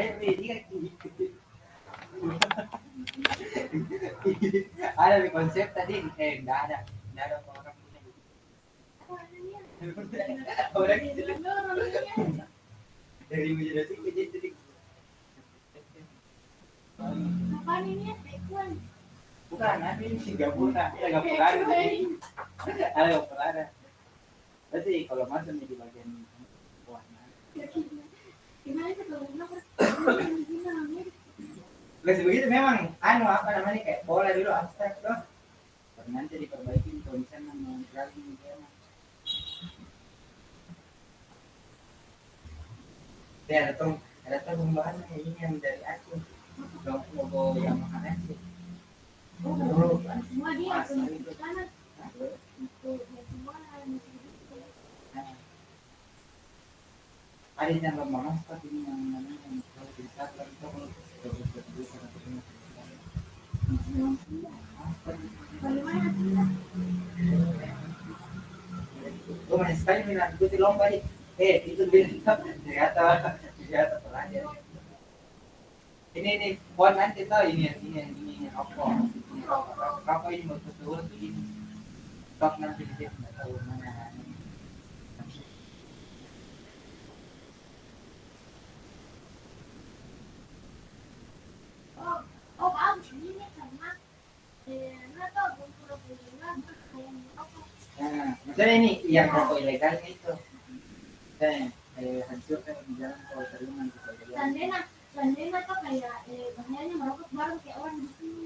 Ayo ini kan ada di konsep tadi enggak ada orang punya orang itu dari menjadi jadi Apaan ini? Taekwondo. bukan ada ini Singapura ada Singapura ada berarti kalau masuk di bagian warna Gimana itu kalau kenapa? nggak begitu memang anu apa namanya kayak pola dulu abstrak loh nanti diperbaiki kalau misalnya mau lagi ya ada pembahasan ini yang dari aku logo yang mana sih Semua dia ke sana. Semua ada yang lama tapi ini yang namanya yang kalau bisa kalau bagaimana? oh masih sekali bilang ikuti lomba nih itu ternyata pelajar ini buat nanti tahu ini apa apa ini mau betul ini stok nanti dia nggak tahu mana Oh, bagus ini karena nggak tahu pura-pura kayak apa. nah misalnya ini yang rokok ilegal itu hancurkan di jalan kalau terima Sandena tuh kayak bahayanya merokok bareng kayak orang di sini.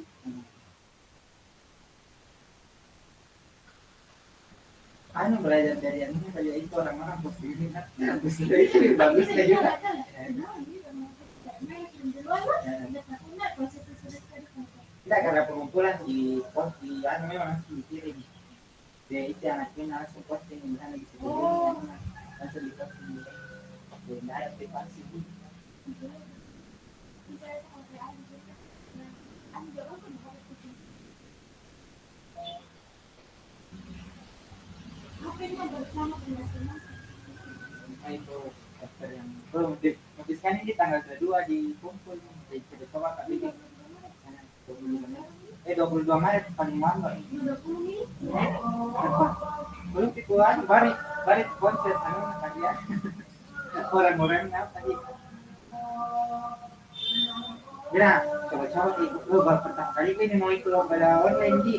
anu belajar dari yang ini kayak itu orang-orang positif ini kan bagus itu bagus juga tidak karena pengumpulan di pos di anu memang masih dikirim dia itu anaknya langsung posting di sana di situ langsung di posting tidak ada privasi itu daftar yang motif kan ini tanggal 22 di kumpul di coba kali ini 22 Maret paling lambat belum pikuan bari konser anu kalian orang-orang apa tadi ya coba ikut lomba pertama kali ini mau ikut lomba online di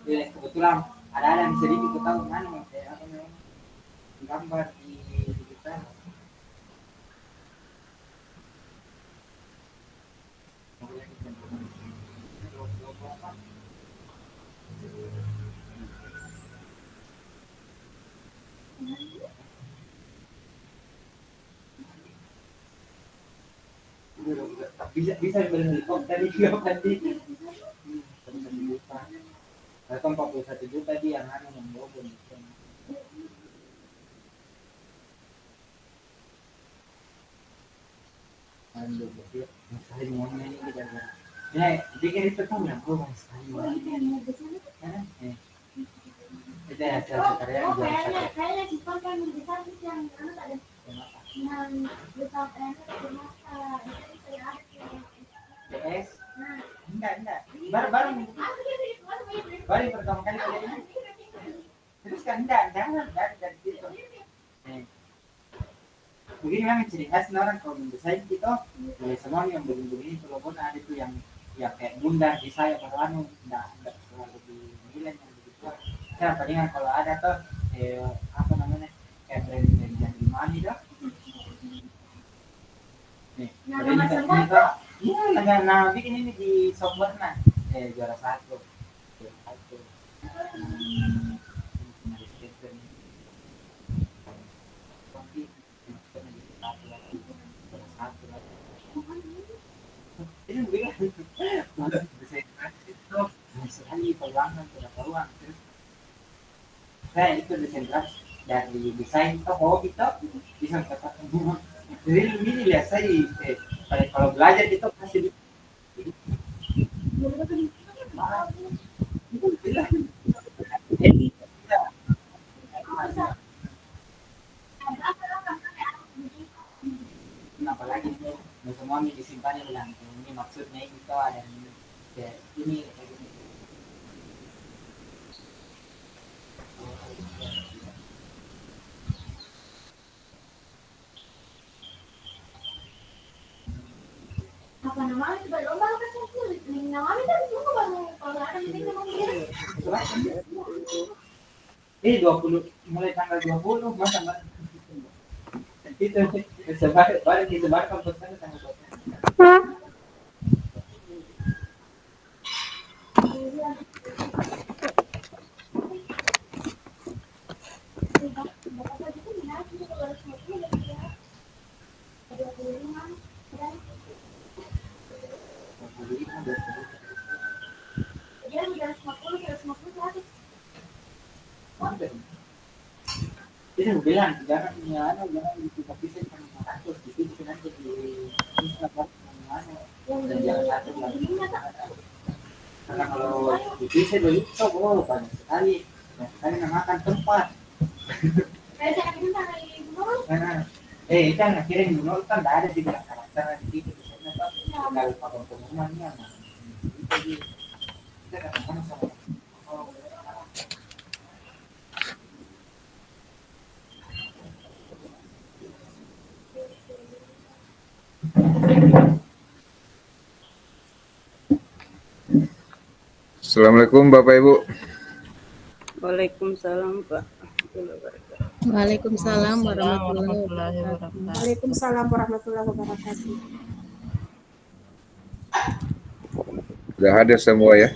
ya kebetulan ada yang sedikit kita tahu mana kayak apa namanya gambar di digital bisa berhelikopter juga tadi atau 41 juta dia yang anu yang bobon anu betul sekali ngomongnya ini kita ya bikin itu kan yang gue sekali itu ya karya kayaknya simpel kan besar itu yang anu tadi yang besar PS enggak bareng pertama kali kalian terus kan enggak jangan dari situ begini memang ciri khas orang kalau mendesain gitu semua yang begini walaupun ada itu yang ya kayak bundar di saya berwarna enggak terlalu dinilai yang begitu saya palingan kalau ada tuh apa namanya kayak brand yang di mana dah nih brand ini tuh iya nah bikin ini di software nah juara satu ini bilang sekali peluangan pengetahuan terus saya itu desain grafis dari desain ke hobi tuh bisa katakan jadi ini lihat saya kalau belajar itu pasti tanya bilang ini maksudnya ini kok ada kayak ini kayak gini. Apa namanya coba lomba kan kulit nih namanya kan semua baru kalau ada meeting memang dia Eh 20 mulai tanggal 20 masa mbak itu sebar baru disebarkan pesannya tanggal 20. bapak itu minat itu kalau semua dia ada 25 dan 25 dia udah 150 lagi Jadi aku bilang jangan jangan bisa sama kasus itu nanti di Instagram yang dan jangan satu yang lagi begini tak karena kalau di bisa begitu banyak sekali memakan tempat kayak saya ini tak lagi dulu karena itu yang akhirnya menurut kan tidak ada di dalam karakter di situ biasanya kan tinggal pengumumannya nah itu kita kadang-kadang sama Assalamualaikum Bapak Ibu. Waalaikumsalam Pak. Waalaikumsalam warahmatullahi wabarakatuh. Waalaikumsalam warahmatullahi wabarakatuh. Sudah hadir semua ya?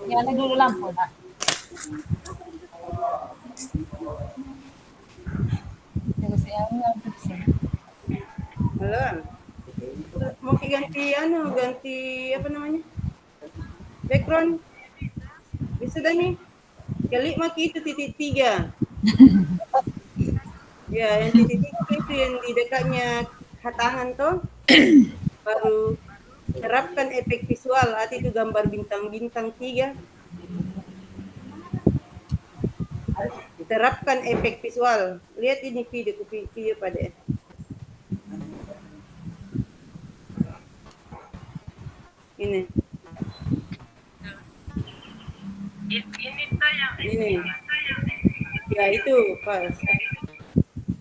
Nyala dulu lampu nak. Halo. Mau ganti ganti apa namanya? Background. Bisa dah nih. Kali maki itu titik 3. Ya, yang titik 3 itu yang di dekatnya tangan tuh. Baru terapkan efek visual, arti itu gambar bintang-bintang 3. Terapkan efek visual. Lihat ini video pada. Ini. Ini. Ya itu pas.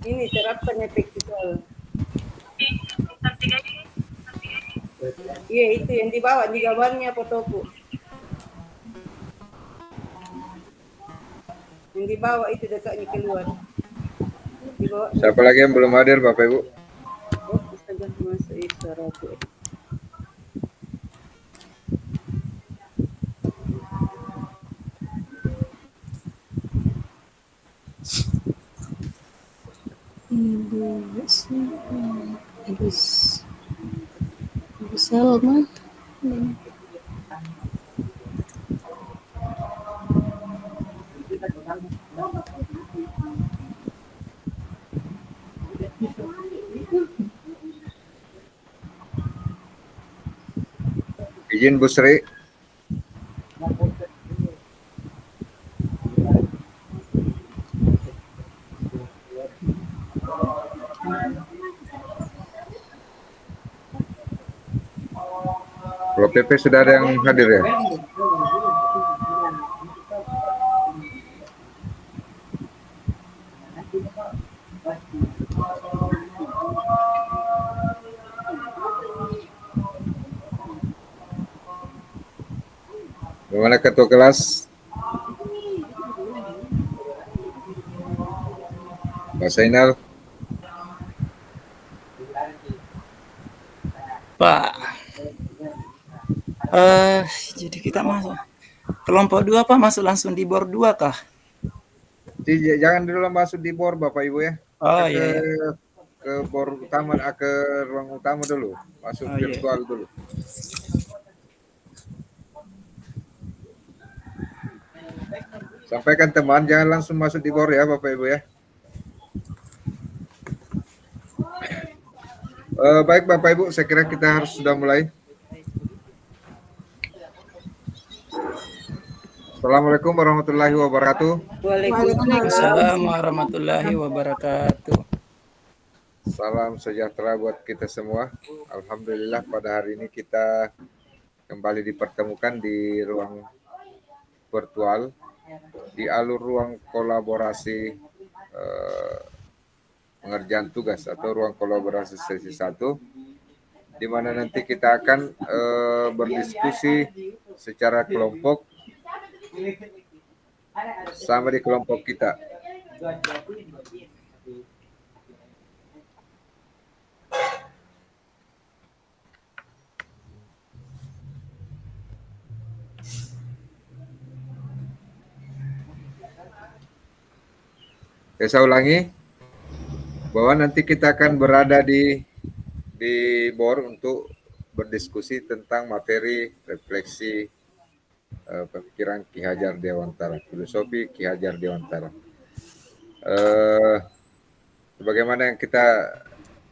Ini terapkan efek visual. Iya itu yang dibawa di gambarnya fotoku. Yang dibawa itu dekatnya keluar. Dibawa. Siapa lagi yang belum hadir Bapak Ibu? Oh, astaga masa isyarat aku. Ibu Salma. Izin Bu Sri. Kalau PP sudah ada yang hadir ya? Mana ketua kelas? Pak Zainal. Pak, jadi kita masuk kelompok 2 Pak, masuk langsung di bor 2 kah? Jangan dulu masuk di bor Bapak Ibu ya. Oh Ke, iya, iya. ke bor utama, ke ruang utama dulu. Masuk Oh, iya. virtual dulu. Sampaikan teman, jangan langsung masuk di bor ya Bapak Ibu ya. Baik Bapak Ibu, saya kira kita harus sudah mulai. Assalamualaikum warahmatullahi wabarakatuh. Waalaikumsalam warahmatullahi wabarakatuh. Salam sejahtera buat kita semua. Alhamdulillah pada hari ini kita kembali dipertemukan di ruang virtual, di alur ruang kolaborasi pengerjaan tugas atau ruang kolaborasi sesi 1, di mana nanti kita akan berdiskusi secara kelompok sama di kelompok kita. Saya ulangi bahwa nanti kita akan berada di BOR untuk berdiskusi tentang materi refleksi pemikiran Ki Hajar Dewantara, filosofi Ki Hajar Dewantara. Sebagaimana yang kita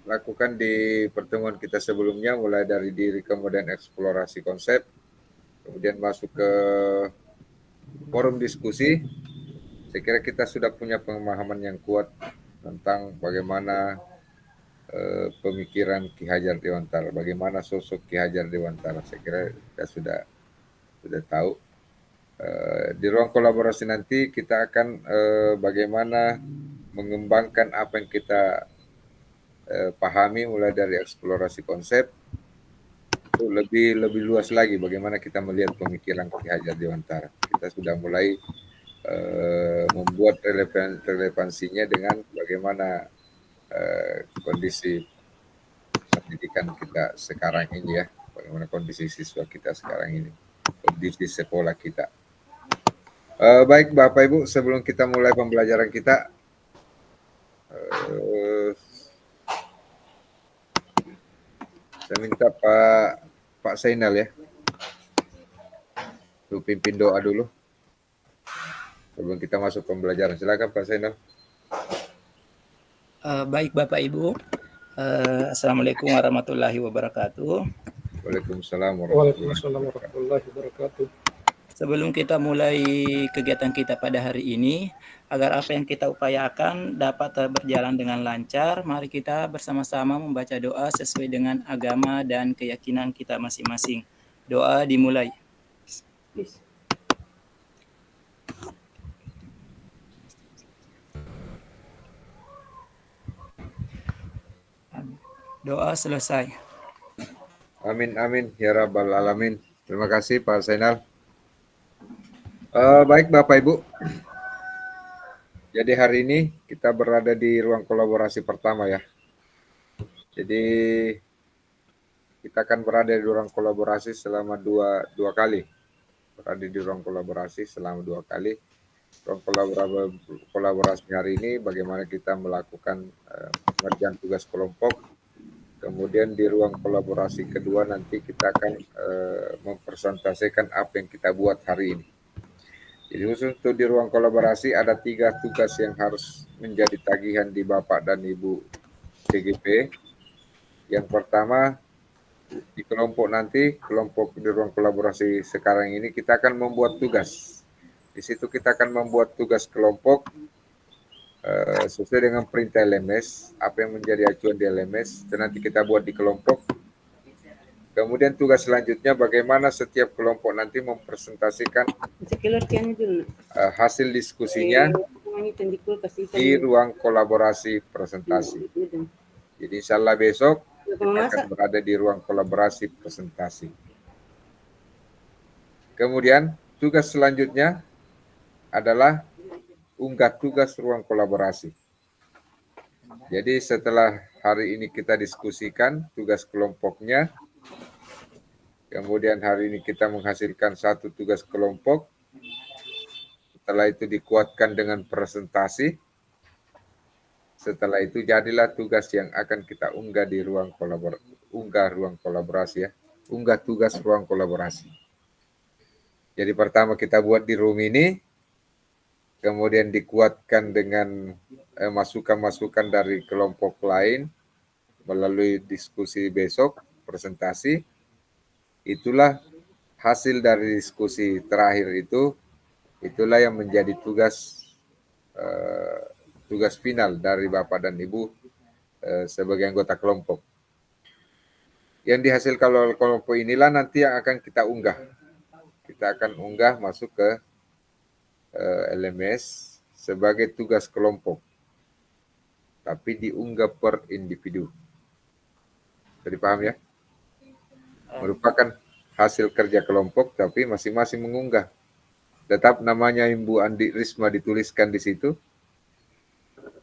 lakukan di pertemuan kita sebelumnya, mulai dari diri kemudian eksplorasi konsep, kemudian masuk ke forum diskusi. Saya kira kita sudah punya pemahaman yang kuat tentang bagaimana pemikiran Ki Hajar Dewantara, bagaimana sosok Ki Hajar Dewantara. Saya kira kita sudah tahu. Di ruang kolaborasi nanti kita akan bagaimana mengembangkan apa yang kita pahami, mulai dari eksplorasi konsep, lebih luas lagi bagaimana kita melihat pemikiran Ki Hajar Dewantara. Kita sudah mulai membuat relevansinya dengan bagaimana kondisi pendidikan kita sekarang ini ya, bagaimana kondisi siswa kita sekarang ini, kondisi sekolah kita. Baik Bapak Ibu, sebelum kita mulai pembelajaran kita, saya minta Pak Zainal ya, untuk pimpin doa dulu sebelum kita masuk pembelajaran. Silakan Pak Zainal. Baik Bapak Ibu, Assalamualaikum warahmatullahi wabarakatuh. Waalaikumsalam warahmatullahi wabarakatuh. Sebelum kita mulai kegiatan kita pada hari ini, agar apa yang kita upayakan dapat berjalan dengan lancar, mari kita bersama-sama membaca doa sesuai dengan agama dan keyakinan kita masing-masing. Doa dimulai. Doa selesai. Amin amin ya rabbal alamin. Terima kasih Pak Zainal. Baik Bapak Ibu, jadi hari ini kita berada di ruang kolaborasi pertama ya. Jadi kita akan berada di ruang kolaborasi selama dua kali. Berada di ruang kolaborasi selama 2 kali. Ruang kolaborasi hari ini bagaimana kita melakukan pengerjaan tugas kelompok. Kemudian di ruang kolaborasi kedua nanti kita akan mempresentasikan apa yang kita buat hari ini. Jadi khusus untuk di ruang kolaborasi ada 3 tugas yang harus menjadi tagihan di Bapak dan Ibu CGP. Yang pertama, di kelompok nanti, kelompok di ruang kolaborasi sekarang ini kita akan membuat tugas. Di situ kita akan membuat tugas kelompok sesuai dengan perintah LMS, apa yang menjadi acuan di LMS, dan nanti kita buat di kelompok. Kemudian tugas selanjutnya bagaimana setiap kelompok nanti mempresentasikan hasil diskusinya di ruang kolaborasi presentasi. Jadi insya Allah besok kita akan berada di ruang kolaborasi presentasi. Kemudian tugas selanjutnya adalah unggah tugas ruang kolaborasi. Jadi setelah hari ini kita diskusikan tugas kelompoknya, kemudian hari ini kita menghasilkan satu tugas kelompok, setelah itu dikuatkan dengan presentasi, setelah itu jadilah tugas yang akan kita unggah di ruang kolaborasi ya, unggah tugas ruang kolaborasi. Jadi pertama kita buat di room ini, kemudian dikuatkan dengan masukan-masukan dari kelompok lain melalui diskusi besok, presentasi. Itulah hasil dari diskusi terakhir itu, itulah yang menjadi tugas final dari Bapak dan Ibu sebagai anggota kelompok. Yang dihasilkan oleh kelompok inilah nanti yang akan kita unggah. Kita akan unggah masuk ke LMS sebagai tugas kelompok. Tapi diunggah per individu. Jadi paham ya? Merupakan hasil kerja kelompok, tapi masing-masing mengunggah. Tetap namanya Ibu Andi Risma dituliskan di situ,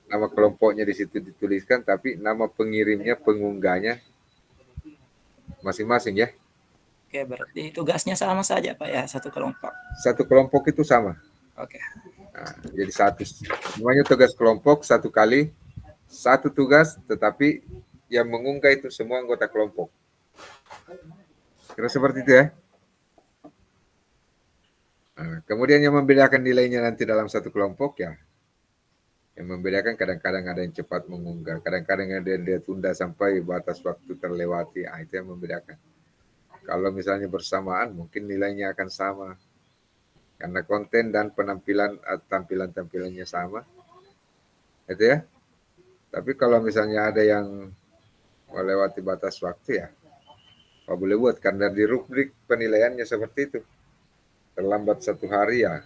nama kelompoknya di situ dituliskan, tapi nama pengirimnya, pengunggahnya masing-masing ya. Oke, berarti tugasnya sama saja Pak ya, satu kelompok. Satu kelompok itu sama. Oke. Nah, jadi satu. Semuanya tugas kelompok satu kali, satu tugas, tetapi yang mengunggah itu semua anggota kelompok. Kira seperti itu ya. Nah, kemudian yang membedakan nilainya nanti dalam satu kelompok ya, yang membedakan kadang-kadang ada yang cepat mengunggah, kadang-kadang ada yang dia tunda sampai batas waktu terlewati, itu yang membedakan. Kalau misalnya bersamaan mungkin nilainya akan sama, karena konten dan tampilan-tampilannya sama, itu ya. Tapi kalau misalnya ada yang melewati batas waktu ya, apa boleh buat, karena di rubrik penilaiannya seperti itu. Terlambat satu hari ya,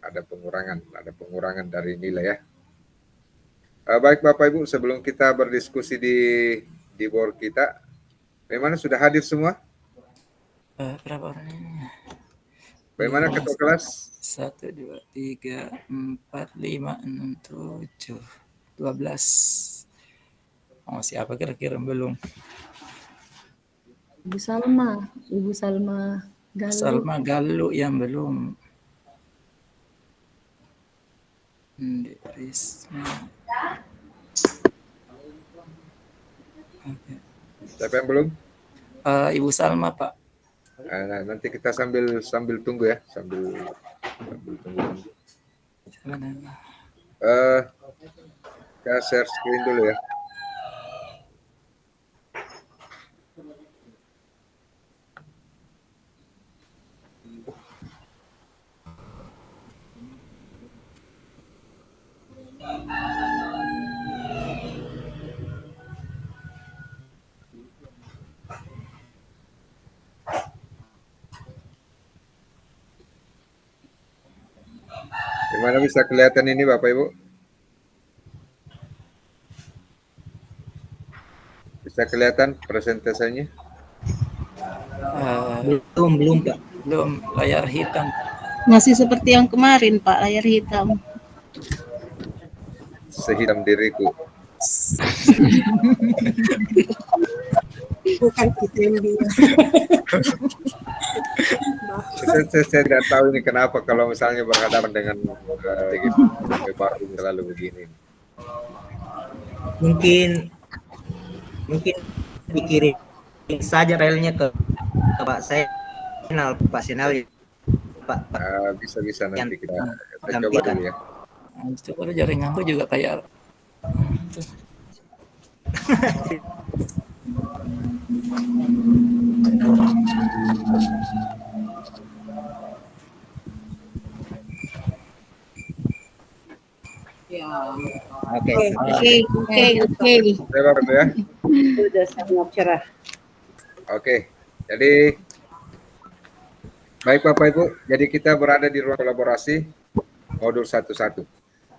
ada pengurangan dari nilai ya. Baik Bapak Ibu, sebelum kita berdiskusi di board kita, bagaimana sudah hadir semua? Berapa orang ini? Bagaimana ketua kelas? 1, 2, 3, 4, 5, 6, 7, 12. Oh, siapa kira-kira belum? Ibu Salma Galuh. Salma Galuh yang belum. Risma. Okay. Siapa yang belum? Ibu Salma Pak. Nah, nanti kita sambil tunggu ya, sambil tunggu. Kita share screen dulu ya. Gimana bisa kelihatan ini Bapak Ibu? Bisa kelihatan presentasinya? Belum Pak. Belum, layar hitam. Masih seperti yang kemarin Pak, layar hitam. Sehitam diriku. Bukan kita yang dia. Saya tidak tahu ini kenapa kalau misalnya berhadapan dengan baru selalu begini. Mungkin dikirim saja filenya ke Pak Senal Pak. Bisa nanti kita coba tampilkan. dulu ya. Coba jaringanku juga kayak Oke. Saya Bapak Ibu ya. Sudah sangat cerah. Oke. Jadi baik Bapak Ibu, jadi kita berada di ruang kolaborasi modul 11.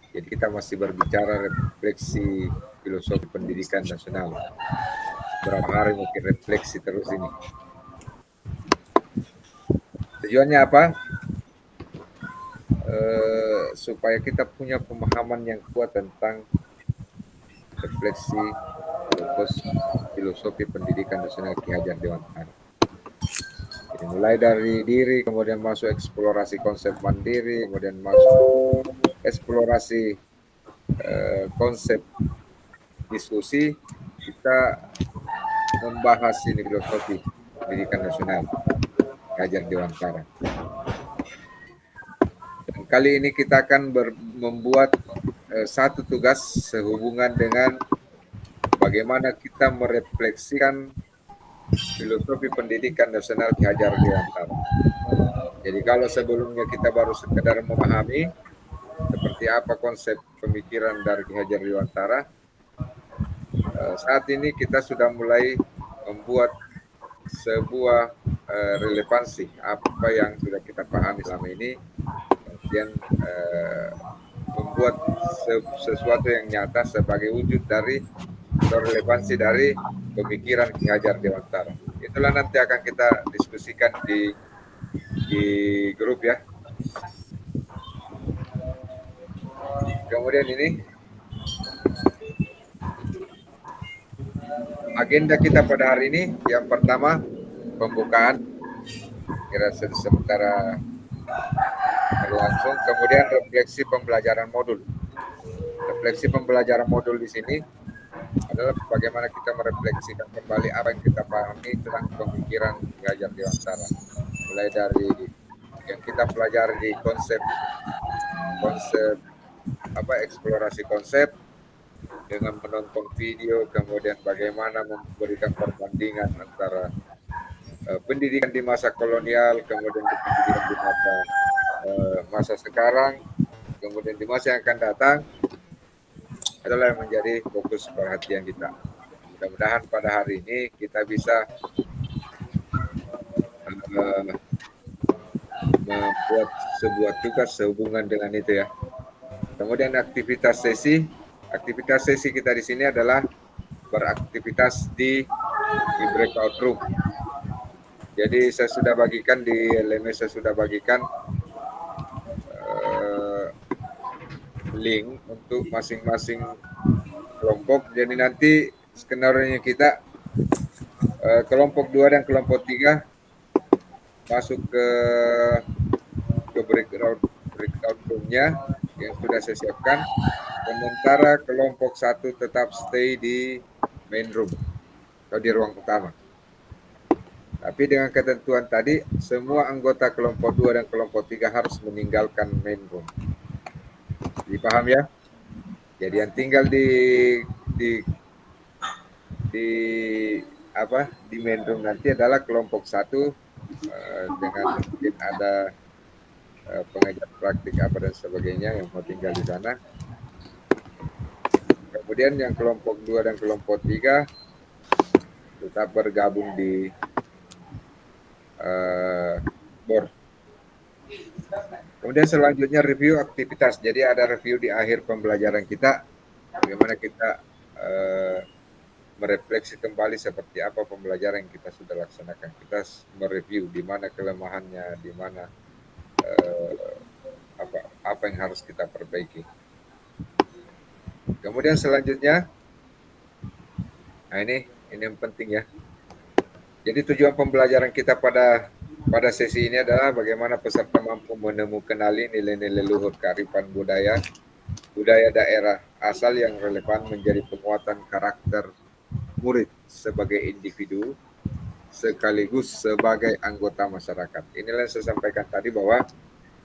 Jadi kita masih berbicara refleksi filosofi pendidikan nasional. Berapa hari mungkin refleksi terus ini. Tujuannya apa? Supaya kita punya pemahaman yang kuat tentang refleksi filosofi pendidikan nasional Ki Hajar Dewantara. Jadi mulai dari diri, kemudian masuk eksplorasi konsep mandiri, kemudian masuk eksplorasi konsep diskusi, kita membahas ini filosofi pendidikan nasional Ki Hajar Dewantara. Dan kali ini kita akan membuat satu tugas sehubungan dengan bagaimana kita merefleksikan filosofi pendidikan nasional Ki Hajar Dewantara. Jadi kalau sebelumnya kita baru sekedar memahami seperti apa konsep pemikiran dari Ki Hajar Dewantara, saat ini kita sudah mulai membuat sebuah relevansi apa yang sudah kita pahami selama ini, kemudian membuat sesuatu yang nyata sebagai wujud dari relevansi dari pemikiran Ki Hajar Dewantara. Itulah nanti akan kita diskusikan di grup ya. Kemudian ini agenda kita pada hari ini, yang pertama pembukaan, kira sementara berlangsung, kemudian refleksi pembelajaran modul. Refleksi pembelajaran modul di sini adalah bagaimana kita merefleksikan kembali apa yang kita pahami tentang pemikiran Ki Hajar Dewantara. Mulai dari yang kita pelajari di konsep eksplorasi konsep dengan menonton video, kemudian bagaimana memberikan perbandingan antara pendidikan di masa kolonial, kemudian pendidikan di masa sekarang, kemudian di masa yang akan datang, adalah yang menjadi fokus perhatian kita. Mudah-mudahan pada hari ini kita bisa membuat sebuah tugas sehubungan dengan itu ya. Kemudian aktivitas sesi kita di sini adalah beraktivitas di breakout room. Jadi saya sudah bagikan di LMS, saya sudah bagikan link untuk masing-masing kelompok. Jadi nanti skenario kita kelompok 2 dan kelompok 3 masuk ke breakout room-nya yang sudah saya siapkan. Sementara kelompok 1 tetap stay di main room atau di ruang utama. Tapi dengan ketentuan tadi, semua anggota kelompok 2 dan kelompok 3 harus meninggalkan main room. Dipaham ya? Jadi yang tinggal di main room nanti adalah kelompok 1 dengan mungkin ada pengajar praktik apa dan sebagainya yang mau tinggal di sana. Kemudian yang kelompok 2 dan kelompok 3 tetap bergabung di board. Kemudian selanjutnya review aktivitas. Jadi ada review di akhir pembelajaran kita, bagaimana kita merefleksi kembali seperti apa pembelajaran yang kita sudah laksanakan. Kita mereview di mana kelemahannya, di mana apa yang harus kita perbaiki. Kemudian selanjutnya, nah ini yang penting ya. Jadi tujuan pembelajaran kita pada sesi ini adalah bagaimana peserta mampu menemukan nilai-nilai luhur kearifan budaya daerah asal yang relevan menjadi penguatan karakter murid sebagai individu sekaligus sebagai anggota masyarakat. Inilah yang saya sampaikan tadi bahwa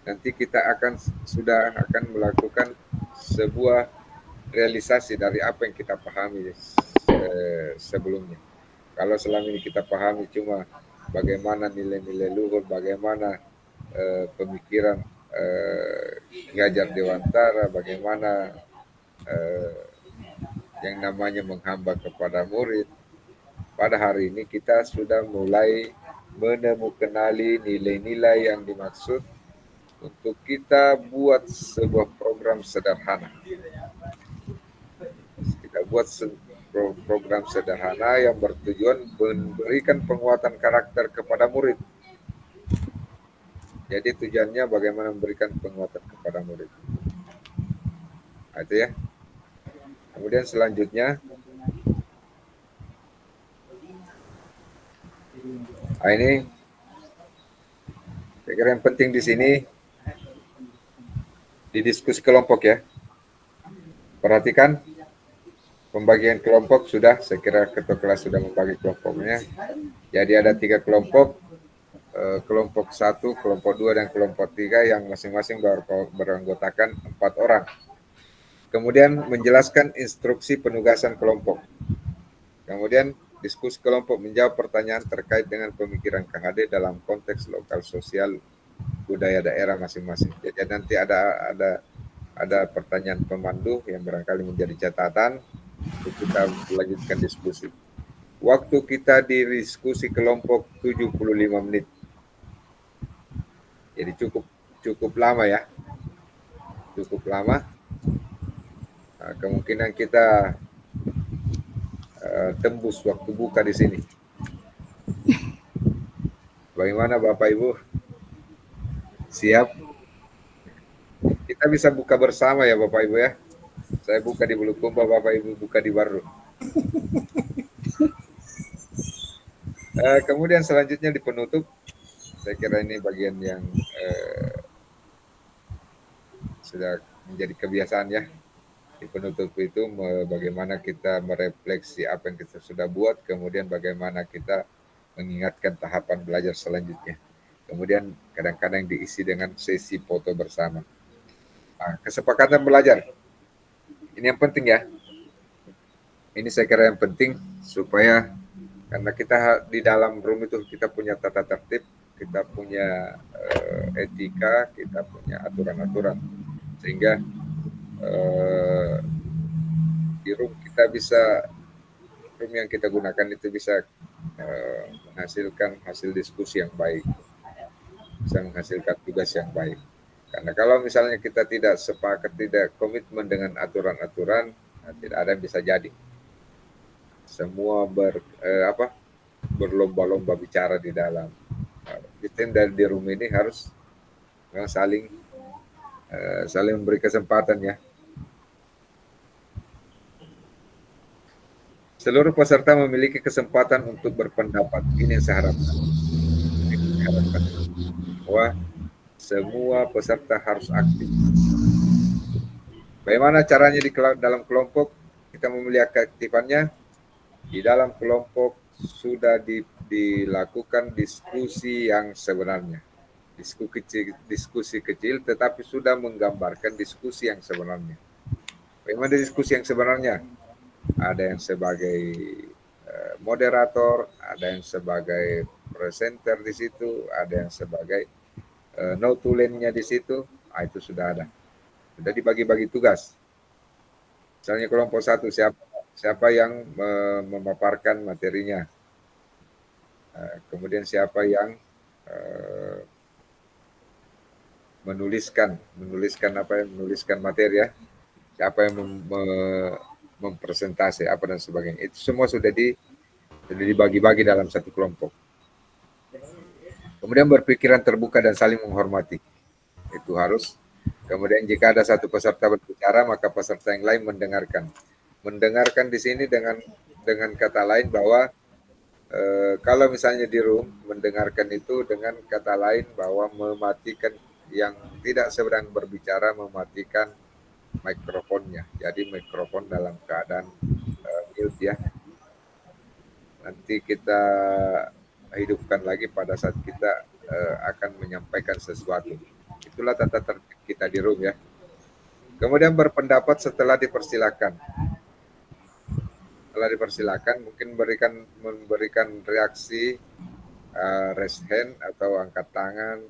nanti kita akan melakukan sebuah realisasi dari apa yang kita pahami sebelumnya. Kalau selama ini kita pahami cuma bagaimana nilai-nilai luhur, bagaimana pemikiran Ki Hajar Dewantara, bagaimana yang namanya menghamba kepada murid. Pada hari ini kita sudah mulai menemukan nilai-nilai yang dimaksud untuk kita buat sebuah program sederhana. Kita buat program sederhana yang bertujuan memberikan penguatan karakter kepada murid. Jadi tujuannya bagaimana memberikan penguatan kepada murid. Nah, itu ya. Kemudian selanjutnya, ini saya kira yang penting di sini di diskusi kelompok ya. Perhatikan pembagian kelompok sudah, saya kira ketua kelas sudah membagi kelompoknya. Jadi ada 3 kelompok, kelompok 1, kelompok 2, dan kelompok 3 yang masing-masing beranggotakan 4 orang. Kemudian menjelaskan instruksi penugasan kelompok. Kemudian diskusi kelompok menjawab pertanyaan terkait dengan pemikiran Kang Ade dalam konteks lokal sosial budaya daerah masing-masing. Jadi nanti ada pertanyaan pemandu yang barangkali menjadi catatan untuk kita lanjutkan diskusi. Waktu kita di diskusi kelompok 75 menit. Jadi cukup lama ya. Cukup lama. Nah, kemungkinan kita tembus waktu buka di sini. Bagaimana Bapak Ibu? Siap? Kita bisa buka bersama ya Bapak Ibu ya. Saya buka di Bulukumba, Bapak Ibu buka di Baru. Kemudian selanjutnya di penutup, saya kira ini bagian yang sudah menjadi kebiasaan ya. Di penutup itu bagaimana kita merefleksi apa yang kita sudah buat, kemudian bagaimana kita mengingatkan tahapan belajar selanjutnya. Kemudian kadang-kadang diisi dengan sesi foto bersama. Nah, kesepakatan belajar. Ini yang penting ya. Ini saya kira yang penting supaya karena kita di dalam room itu kita punya tata tertib, kita punya etika, kita punya aturan-aturan. Sehingga di room kita bisa, room yang kita gunakan itu bisa menghasilkan hasil diskusi yang baik, bisa menghasilkan tugas yang baik. Karena kalau misalnya kita tidak sepakat, tidak komitmen dengan aturan-aturan, tidak ada yang bisa jadi. Semua berlomba-lomba bicara di dalam. Kita dari di room ini harus saling memberi kesempatan ya. Seluruh peserta memiliki kesempatan untuk berpendapat. Ini yang saya harapkan. Bahwa semua peserta harus aktif. Bagaimana caranya dalam kelompok? Kita memilih keaktifannya. Di dalam kelompok sudah dilakukan diskusi yang sebenarnya. Diskusi kecil tetapi sudah menggambarkan diskusi yang sebenarnya. Bagaimana diskusi yang sebenarnya? Ada yang sebagai moderator, ada yang sebagai presenter di situ, ada yang sebagai notulennya di situ. Itu sudah ada. Sudah dibagi-bagi tugas. Misalnya kelompok 1 siapa yang memaparkan materinya. Kemudian siapa yang menuliskan materi ya. Siapa yang mempresentasi apa dan sebagainya. Itu semua sudah dibagi-bagi dalam satu kelompok. Kemudian berpikiran terbuka dan saling menghormati. Itu harus. Kemudian jika ada satu peserta berbicara, maka peserta yang lain mendengarkan. Mendengarkan di sini dengan kata lain bahwa kalau misalnya di room, mendengarkan itu dengan kata lain bahwa mematikan yang tidak sedang berbicara, mematikan mikrofonnya. Jadi mikrofon dalam keadaan mute ya. Nanti kita hidupkan lagi pada saat kita akan menyampaikan sesuatu. Itulah tata tertib kita di room ya. Kemudian berpendapat setelah dipersilakan. Setelah dipersilakan mungkin memberikan reaksi, raise hand atau angkat tangan.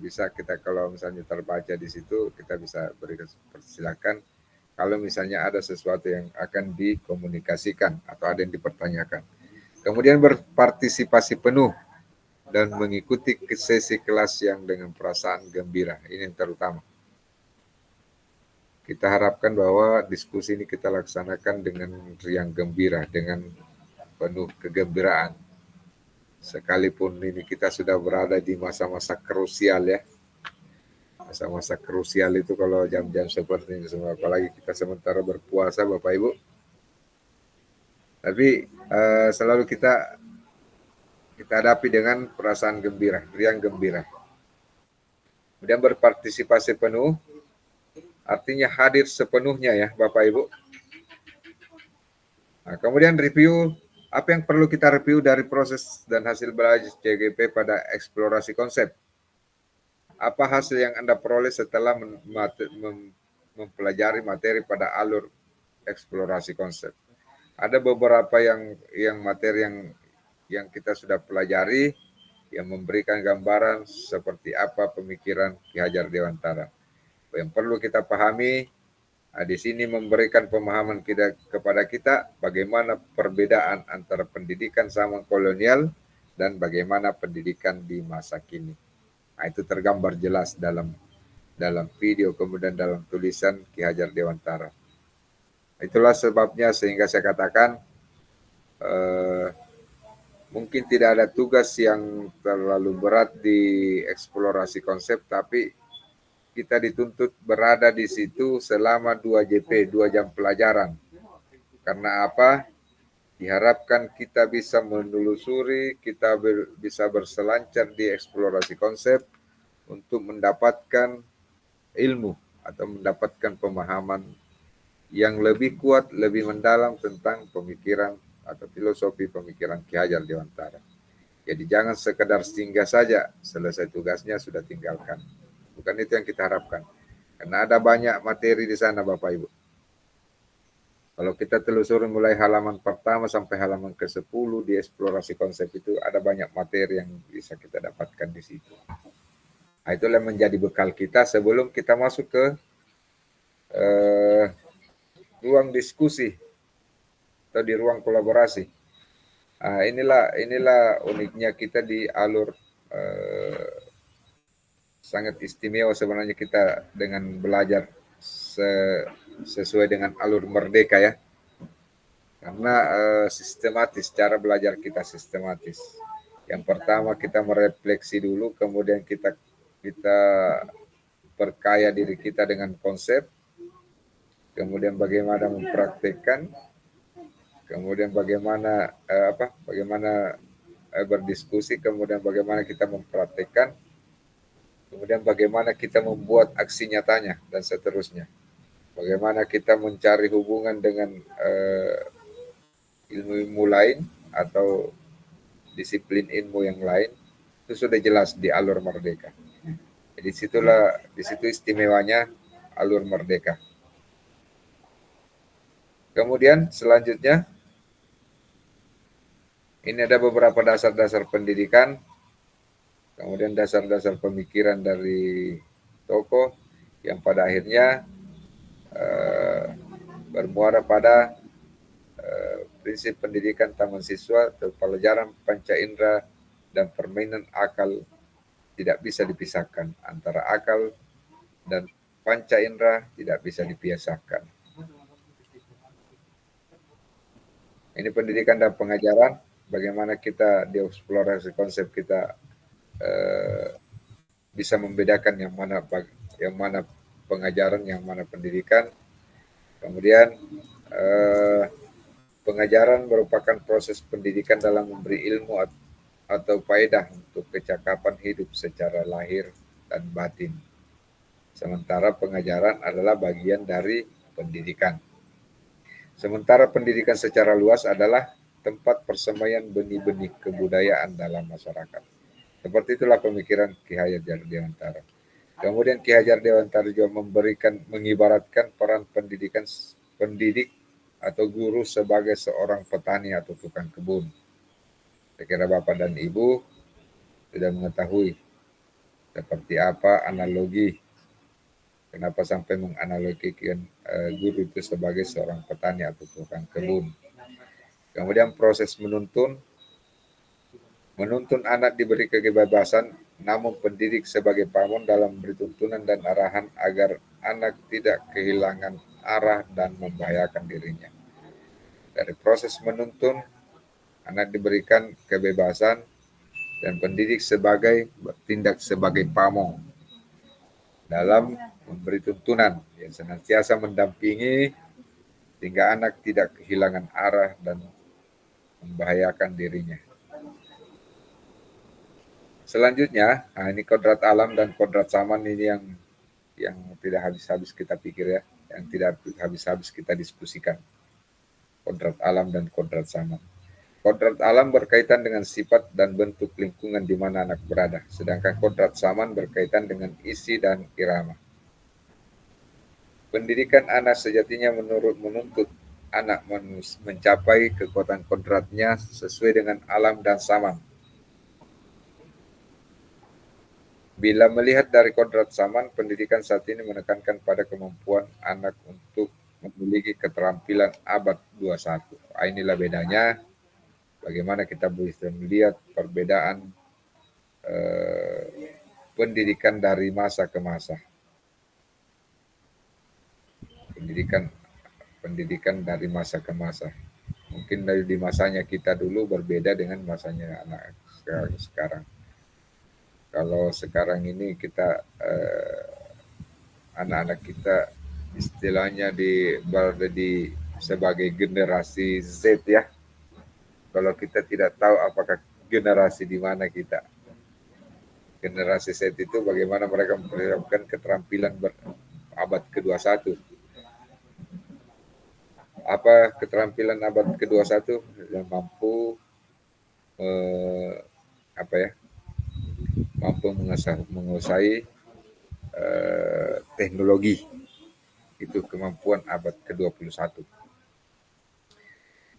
Bisa kita kalau misalnya terbaca di situ kita bisa berikan persilakan kalau misalnya ada sesuatu yang akan dikomunikasikan atau ada yang dipertanyakan. Kemudian berpartisipasi penuh dan mengikuti sesi kelas yang dengan perasaan gembira. Ini yang terutama. Kita harapkan bahwa diskusi ini kita laksanakan dengan riang gembira, dengan penuh kegembiraan. sekalipun ini kita sudah berada di masa-masa krusial ya. Masa-masa krusial itu kalau jam-jam seperti ini semua, apalagi kita sementara berpuasa Bapak Ibu. Tapi selalu kita hadapi dengan perasaan gembira, riang gembira. Kemudian berpartisipasi penuh, artinya hadir sepenuhnya ya Bapak Ibu. Nah, kemudian review, apa yang perlu kita review dari proses dan hasil belajar CGP pada eksplorasi konsep. Apa hasil yang Anda peroleh setelah mempelajari materi pada alur eksplorasi konsep. Ada beberapa yang materi yang kita sudah pelajari yang memberikan gambaran seperti apa pemikiran Ki Hajar Dewantara. Yang perlu kita pahami di sini memberikan pemahaman kepada kita bagaimana perbedaan antara pendidikan zaman kolonial dan bagaimana pendidikan di masa kini. Nah, itu tergambar jelas dalam video kemudian dalam tulisan Ki Hajar Dewantara. Itulah sebabnya sehingga saya katakan mungkin tidak ada tugas yang terlalu berat di eksplorasi konsep, tapi kita dituntut berada di situ selama 2 JP, 2 jam pelajaran. Karena apa? Diharapkan kita bisa menelusuri, kita bisa berselancar di eksplorasi konsep untuk mendapatkan ilmu atau mendapatkan pemahaman yang lebih kuat, lebih mendalam tentang pemikiran atau filosofi pemikiran Ki Hajar Dewantara. Jadi jangan sekedar singgah saja, selesai tugasnya sudah tinggalkan. Bukan itu yang kita harapkan. Karena ada banyak materi di sana Bapak Ibu. Kalau kita telusuri mulai halaman pertama sampai halaman ke-10 di eksplorasi konsep itu ada banyak materi yang bisa kita dapatkan di situ. Nah, itulah yang menjadi bekal kita sebelum kita masuk ke ruang diskusi atau di ruang kolaborasi. Nah, inilah uniknya kita di alur sangat istimewa sebenarnya kita dengan belajar sesuai dengan alur merdeka ya. Karena sistematis, cara belajar kita sistematis. Yang pertama kita merefleksi dulu, kemudian kita perkaya diri kita dengan konsep, kemudian bagaimana mempraktekkan, kemudian bagaimana berdiskusi, kemudian bagaimana kita mempraktekkan, kemudian bagaimana kita membuat aksi nyatanya, dan seterusnya. Bagaimana kita mencari hubungan dengan ilmu-ilmu lain atau disiplin ilmu yang lain, itu sudah jelas di alur merdeka. Jadi di situ istimewanya alur merdeka. Kemudian selanjutnya, ini ada beberapa dasar-dasar pendidikan, kemudian dasar-dasar pemikiran dari tokoh yang pada akhirnya bermuara pada prinsip pendidikan taman siswa atau pelajaran panca indera dan permainan akal tidak bisa dipisahkan. Antara akal dan panca indera tidak bisa dipisahkan. Ini pendidikan dan pengajaran, bagaimana kita di eksplorasi konsep kita bisa membedakan yang mana pengajaran, yang mana pendidikan. Kemudian pengajaran merupakan proses pendidikan dalam memberi ilmu atau faedah untuk kecakapan hidup secara lahir dan batin. Sementara pengajaran adalah bagian dari pendidikan. Sementara pendidikan secara luas adalah tempat persemaian benih-benih kebudayaan dalam masyarakat. Seperti itulah pemikiran Ki Hajar Dewantara. Kemudian Ki Hajar Dewantara juga mengibaratkan peran pendidik atau guru sebagai seorang petani atau tukang kebun. Saya kira Bapak dan Ibu sudah mengetahui seperti apa analogi, kenapa sampai menganalogikan guru itu sebagai seorang petani atau tukang kebun. Kemudian proses menuntun anak diberi kebebasan, namun pendidik sebagai pamong dalam memberi tuntunan dan arahan agar anak tidak kehilangan arah dan membahayakan dirinya. Dari proses menuntun, anak diberikan kebebasan, dan pendidik bertindak sebagai pamong dalam memberi tuntunan yang senantiasa mendampingi sehingga anak tidak kehilangan arah dan membahayakan dirinya. Selanjutnya, ini kodrat alam dan kodrat zaman ini yang tidak habis-habis kita pikir ya, yang tidak habis-habis kita diskusikan. Kodrat alam dan kodrat zaman. Kodrat alam berkaitan dengan sifat dan bentuk lingkungan di mana anak berada, sedangkan kodrat zaman berkaitan dengan isi dan irama. Pendidikan anak sejatinya menuntut anak mencapai kekuatan kodratnya sesuai dengan alam dan zaman. Bila melihat dari kodrat zaman, pendidikan saat ini menekankan pada kemampuan anak untuk memiliki keterampilan abad 21. Inilah bedanya. Bagaimana kita bisa melihat perbedaan pendidikan dari masa ke masa. Pendidikan dari masa ke masa. Mungkin di masanya kita dulu berbeda dengan masanya anak sekarang. Kalau sekarang ini kita anak-anak kita istilahnya berada di sebagai generasi Z ya. Kalau kita tidak tahu apakah generasi di mana kita. Generasi Z itu bagaimana mereka memperlihatkan keterampilan abad ke-21. Apa keterampilan abad ke-21 yang mampu mampu menguasai teknologi. Itu kemampuan abad ke-21.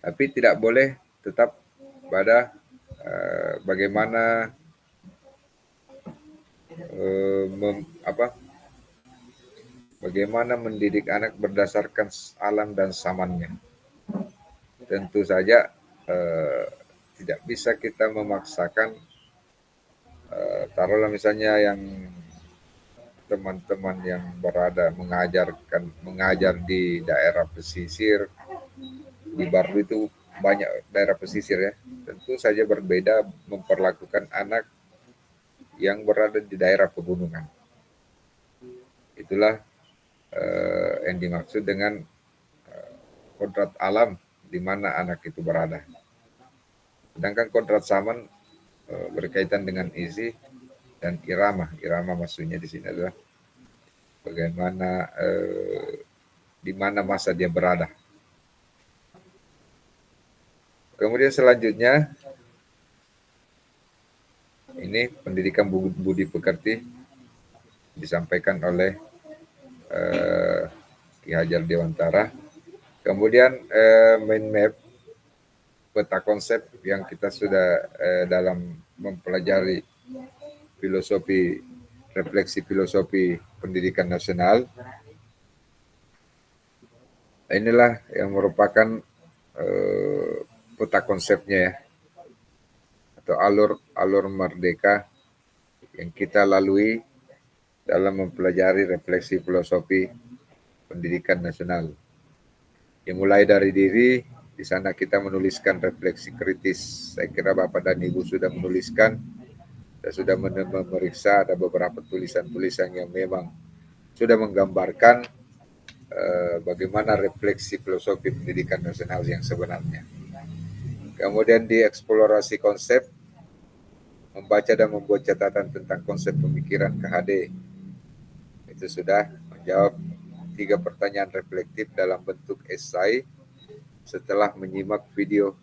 Tapi tidak boleh tetap pada bagaimana bagaimana mendidik anak berdasarkan alam dan zamannya. Tentu saja tidak bisa kita memaksakan taruhlah misalnya yang teman-teman yang mengajar di daerah pesisir, di Barlu itu banyak daerah pesisir ya, tentu saja berbeda memperlakukan anak yang berada di daerah pegunungan. Itulah yang dimaksud dengan kodrat alam di mana anak itu berada. Sedangkan kodrat zaman berkaitan dengan isi dan irama. Irama maksudnya di sini adalah bagaimana di mana masa dia berada. Kemudian selanjutnya, ini pendidikan budi pekerti disampaikan oleh Ki Hajar Dewantara. Kemudian mind map, peta konsep yang kita sudah dalam mempelajari refleksi filosofi pendidikan nasional. Inilah yang merupakan peta konsepnya ya, atau alur merdeka yang kita lalui dalam mempelajari refleksi filosofi pendidikan nasional. Yang mulai dari diri, di sana kita menuliskan refleksi kritis. Saya kira Bapak dan Ibu sudah menuliskan, dan sudah memeriksa ada beberapa tulisan-tulisan yang memang sudah menggambarkan bagaimana refleksi filosofi pendidikan nasional yang sebenarnya. Kemudian dieksplorasi konsep, membaca dan membuat catatan tentang konsep pemikiran KHD. Itu sudah menjawab 3 pertanyaan reflektif dalam bentuk esai setelah menyimak video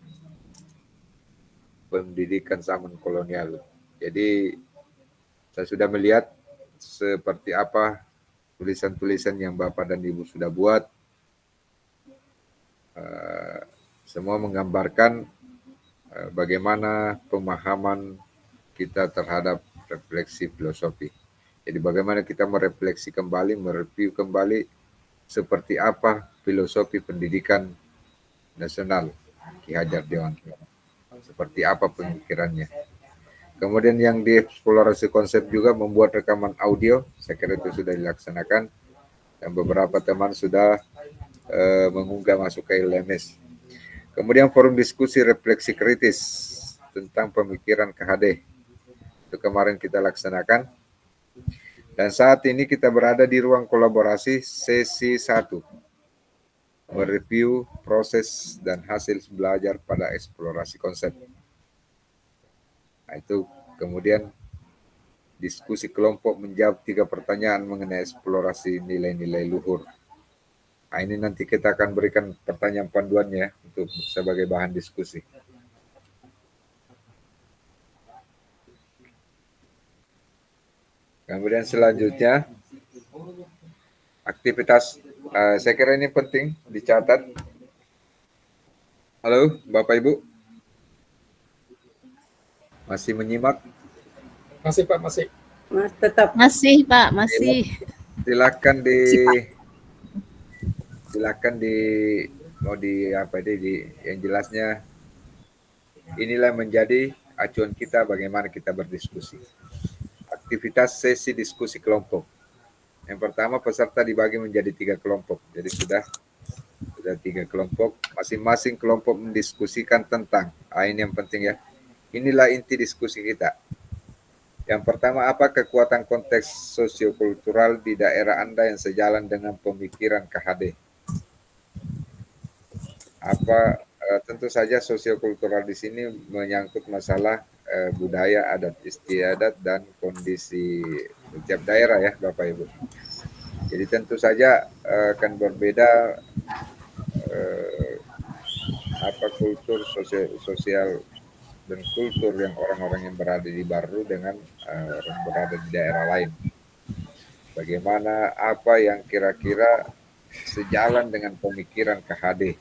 pendidikan zaman kolonial. Jadi saya sudah melihat seperti apa tulisan-tulisan yang Bapak dan Ibu sudah buat. Semua menggambarkan bagaimana pemahaman kita terhadap refleksi filosofi. Jadi bagaimana kita merefleksi kembali, mereview kembali seperti apa filosofi pendidikan nasional Ki Hajar Dewantara. Seperti apa pemikirannya. Kemudian yang dieksplorasi konsep juga membuat rekaman audio, saya kira itu sudah dilaksanakan. Dan beberapa teman sudah mengunggah masuk ke LMS. Kemudian forum diskusi refleksi kritis tentang pemikiran KHD. Itu kemarin kita laksanakan. Dan saat ini kita berada di ruang kolaborasi sesi 1. Mereview proses dan hasil belajar pada eksplorasi konsep. Nah, itu kemudian diskusi kelompok menjawab 3 pertanyaan mengenai eksplorasi nilai-nilai luhur. Nah, ini nanti kita akan berikan pertanyaan panduannya untuk sebagai bahan diskusi. Kemudian selanjutnya, aktivitas, saya kira ini penting dicatat. Halo, Bapak Ibu? Masih menyimak? Masih Pak, masih. Mas, tetap. Masih Pak, masih. Silakan mau di apa di yang jelasnya inilah menjadi acuan kita bagaimana kita berdiskusi. Aktivitas sesi diskusi kelompok. Yang pertama, peserta dibagi menjadi 3 kelompok. Jadi sudah 3 kelompok. Masing-masing kelompok mendiskusikan tentang. Ini yang penting ya. Inilah inti diskusi kita. Yang pertama, apa kekuatan konteks sosiokultural di daerah Anda yang sejalan dengan pemikiran KHD? Tentu saja sosiokultural di sini menyangkut masalah budaya, adat istiadat, dan kondisi setiap daerah ya Bapak Ibu. Jadi tentu saja akan berbeda kultur sosial dan kultur yang orang-orang yang berada di Baru dengan orang berada di daerah lain. Bagaimana apa yang kira-kira sejalan dengan pemikiran KHD.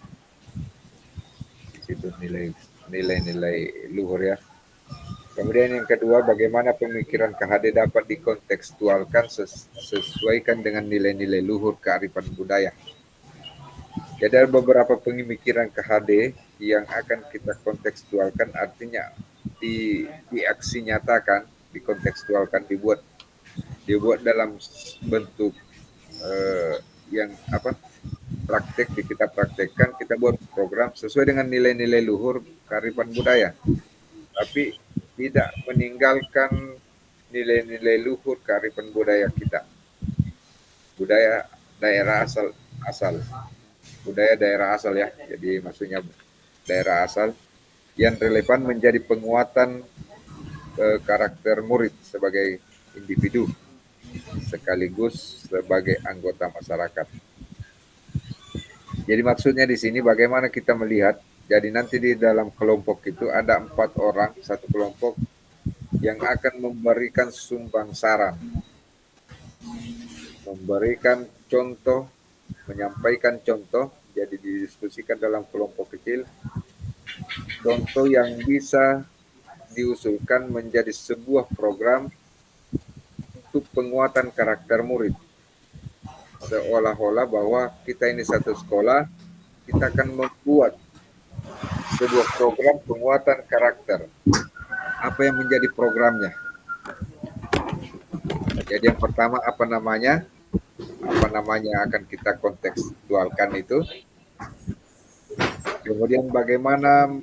Itu nilai-nilai luhur ya. Kemudian yang kedua, bagaimana pemikiran KHD dapat dikontekstualkan sesuaikan dengan nilai-nilai luhur kearifan budaya. Jadi ada beberapa pemikiran KHD yang akan kita kontekstualkan, artinya diaksi nyatakan, dikontekstualkan, dibuat dalam bentuk yang praktek, kita praktekkan, kita buat program sesuai dengan nilai-nilai luhur kearifan budaya, tapi tidak meninggalkan nilai-nilai luhur kearifan budaya kita, budaya daerah asal, budaya daerah asal ya. Jadi maksudnya daerah asal yang relevan menjadi penguatan karakter murid sebagai individu sekaligus sebagai anggota masyarakat. Jadi maksudnya di sini bagaimana kita melihat, jadi nanti di dalam kelompok itu ada 4 orang, satu kelompok yang akan memberikan sumbang saran, memberikan contoh, menyampaikan contoh, jadi didiskusikan dalam kelompok kecil, contoh yang bisa diusulkan menjadi sebuah program untuk penguatan karakter murid. Seolah-olah bahwa kita ini satu sekolah, kita akan membuat sebuah program penguatan karakter. Apa yang menjadi programnya? Jadi yang pertama apa namanya akan kita kontekstualkan itu. Kemudian bagaimana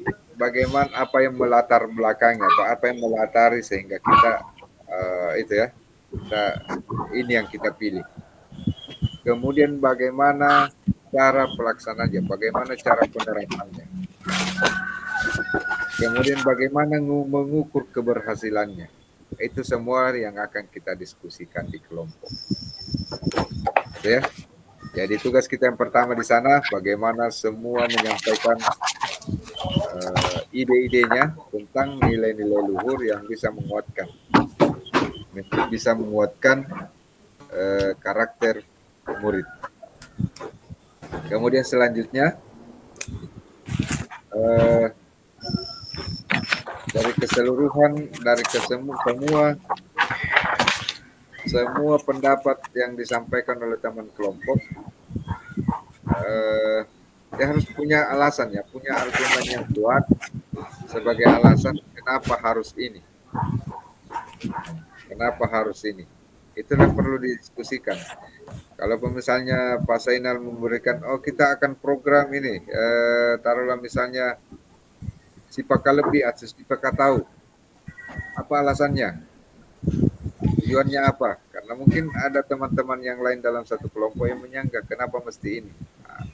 apa yang melatar belakangnya atau apa yang melatari sehingga kita ini yang kita pilih. Kemudian bagaimana cara pelaksanaannya, bagaimana cara penerapannya. Kemudian bagaimana mengukur keberhasilannya. Itu semua yang akan kita diskusikan di kelompok. Ya. Jadi tugas kita yang pertama di sana bagaimana semua menyampaikan ide-idenya tentang nilai-nilai luhur yang bisa menguatkan karakter murid. Kemudian selanjutnya dari keseluruhan, semua pendapat yang disampaikan oleh teman kelompok, dia harus punya alasan ya, punya argumen yang kuat sebagai alasan kenapa harus ini. Itu yang perlu didiskusikan. Kalau misalnya Pak Zainal memberikan, kita akan program ini, taruhlah misalnya si Pak lebih atau si Pak tahu, apa alasannya? Tujuannya apa? Karena mungkin ada teman-teman yang lain dalam satu kelompok yang menyangka kenapa mesti ini. Nah,